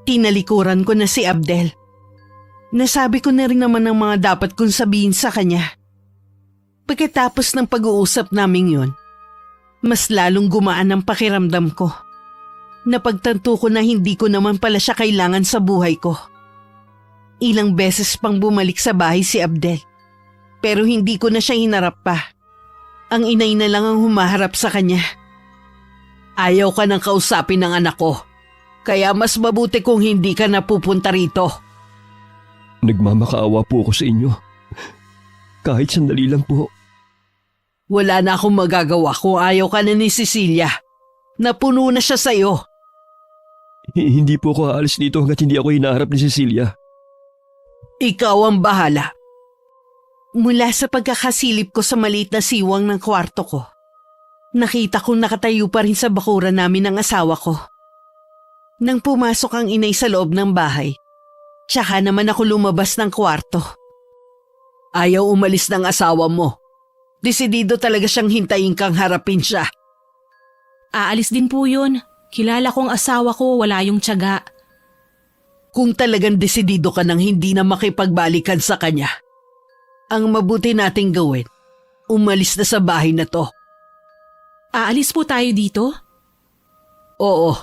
Tinalikuran ko na si Abdel. Nasabi ko na rin naman ang mga dapat kong sabihin sa kanya. Pagkatapos ng pag-uusap naming yun, mas lalong gumaan ang pakiramdam ko. Napagtanto ko na hindi ko naman pala siya kailangan sa buhay ko. Ilang beses pang bumalik sa bahay si Abdel, pero hindi ko na siya hinarap pa. Ang inay na lang ang humaharap sa kanya. Ayaw ka nang kausapin ng anak ko, kaya mas mabuti kung hindi ka napupunta rito. Nagmamakaawa po ako sa inyo. Kahit sandali lang po. Wala na akong magagawa kung ayaw ka na ni Cecilia. Napuno na siya sa'yo. Hindi po ako aalis dito hanggat hindi ako hinaharap ni Cecilia. Ikaw ang bahala. Mula sa pagkakasilip ko sa maliit na siwang ng kwarto ko, nakita kong nakatayo pa rin sa bakuran namin ang asawa ko. Nang pumasok ang inay sa loob ng bahay, tsaka naman ako lumabas ng kwarto. Ayaw umalis ng asawa mo. Desidido talaga siyang hintayin kang harapin siya. Aalis din po yun. Kilala ko ang asawa ko, wala yung tiyaga. Kung talagang desidido ka nang hindi na makipagbalikan sa kanya, ang mabuti nating gawin, umalis na sa bahay na to. Aalis po tayo dito? Oo,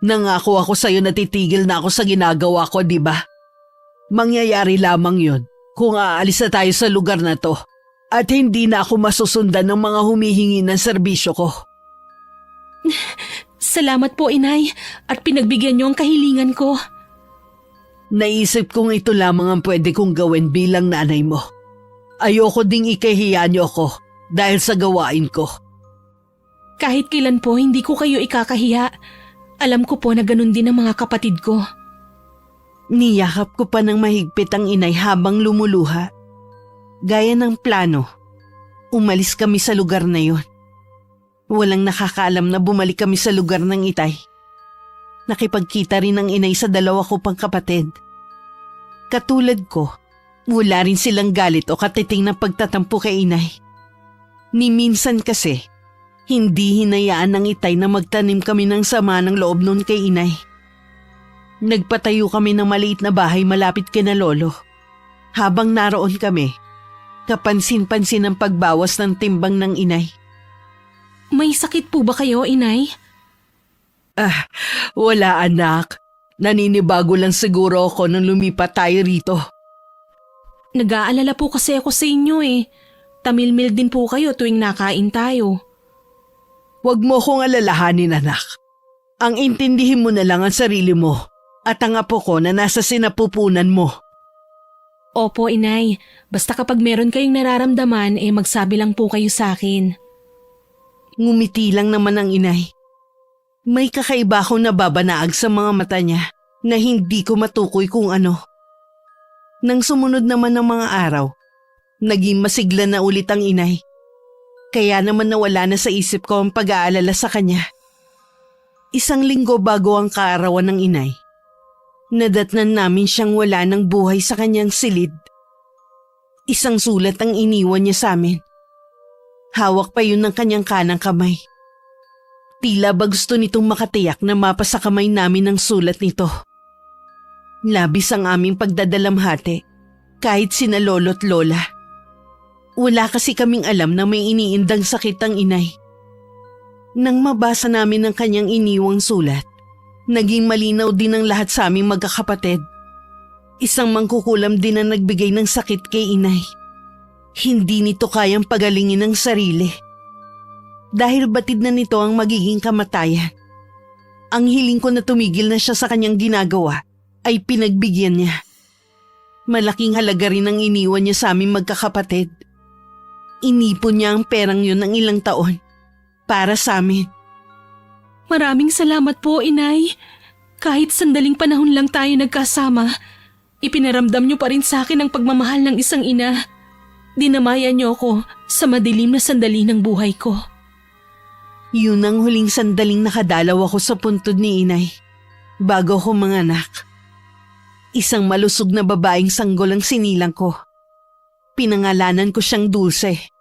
nangako ako sa'yo na titigil na ako sa ginagawa ko, di ba? Mangyayari lamang yon kung aalis na tayo sa lugar na to at hindi na ako masusundan ng mga humihingi ng serbisyo ko. Salamat po, Inay, at pinagbigyan niyo ang kahilingan ko. Naisip kong ito lamang ang pwede kong gawin bilang nanay mo. Ayoko ding ikahiya niyo ako dahil sa gawain ko. Kahit kailan po, hindi ko kayo ikakahiya. Alam ko po na ganun din ang mga kapatid ko. Niyakap ko pa ng mahigpit ang inay habang lumuluha. Gaya ng plano, umalis kami sa lugar na yon. Walang nakakaalam na bumalik kami sa lugar ng itay. Nakipagkita rin ang inay sa dalawa ko pang kapatid. Katulad ko, wala rin silang galit o katiting na pagtatampo kay inay. Ni minsan kasi, hindi hinayaan ng itay na magtanim kami ng sama ng loob noon kay inay. Nagpatayo kami ng maliit na bahay malapit kina lolo. Habang naroon kami, kapansin-pansin ang pagbawas ng timbang ng inay. May sakit po ba kayo, Inay? Wala anak. Naninibago lang siguro ako nung lumipat tayo rito. Nag-aalala po kasi ako sa inyo eh. Tamilmil din po kayo tuwing nakain tayo. Huwag mo kong alalahanin anak. Ang intindihin mo na lang ang sarili mo at ang apo ko na nasa sinapupunan mo. Opo, Inay. Basta kapag meron kayong nararamdaman, magsabi lang po kayo sa akin. Ngumiti lang naman ang inay. May kakaiba akong nababanaag sa mga mata niya na hindi ko matukoy kung ano. Nang sumunod naman ng mga araw, naging masigla na ulit ang inay. Kaya naman nawala na sa isip ko ang pag-aalala sa kanya. 1 linggo bago ang kaarawan ng inay, nadatnan namin siyang wala ng buhay sa kanyang silid. 1 sulat ang iniwan niya sa amin. Hawak pa yun ng kanyang kanang kamay. Tila ba gusto nitong makatiyak na mapasa kamay namin ang sulat nito. Labis ang aming pagdadalamhati kahit sina lolo't lola. Wala kasi kaming alam na may iniindang sakit ang inay. Nang mabasa namin ang kanyang iniwang sulat, naging malinaw din ang lahat sa aming magkakapatid. 1 mangkukulam din ang nagbigay ng sakit kay inay. Hindi nito kayang pagalingin ang sarili. Dahil batid na nito ang magiging kamatayan. Ang hiling ko na tumigil na siya sa kanyang ginagawa ay pinagbigyan niya. Malaking halaga rin ang iniwan niya sa aming magkakapatid. Inipon niya ang perang yun ng ilang taon para sa amin. Maraming salamat po, Inay. Kahit sandaling panahon lang tayo nagkasama, ipinaramdam niyo pa rin sa akin ang pagmamahal ng isang ina. Dinamayan niyo ako sa madilim na sandali ng buhay ko. Yun ang huling sandaling nakadalaw ako sa puntod ni inay bago ko manganak. 1 malusog na babaeng sanggol ang sinilang ko. Pinangalanan ko siyang Dulce.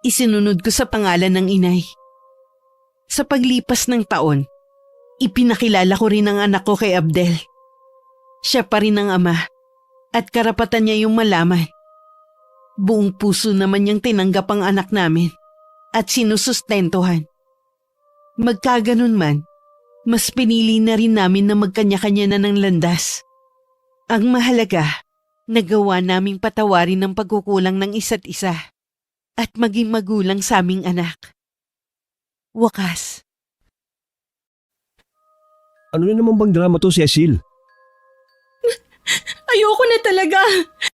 Isinunod ko sa pangalan ng inay. Sa paglipas ng taon, ipinakilala ko rin ang anak ko kay Abdel. Siya pa rin ang ama at karapatan niya yung malaman. Buong puso naman niyang tinanggap ang anak namin at sinusustentuhan. Magkaganon man, mas pinili na rin namin na magkanya-kanya na ng landas. Ang mahalaga, nagawa naming patawarin ang pagkukulang ng isa't isa at maging magulang sa aming anak. Wakas. Ano na naman bang drama to, Cecil? Ayoko na talaga.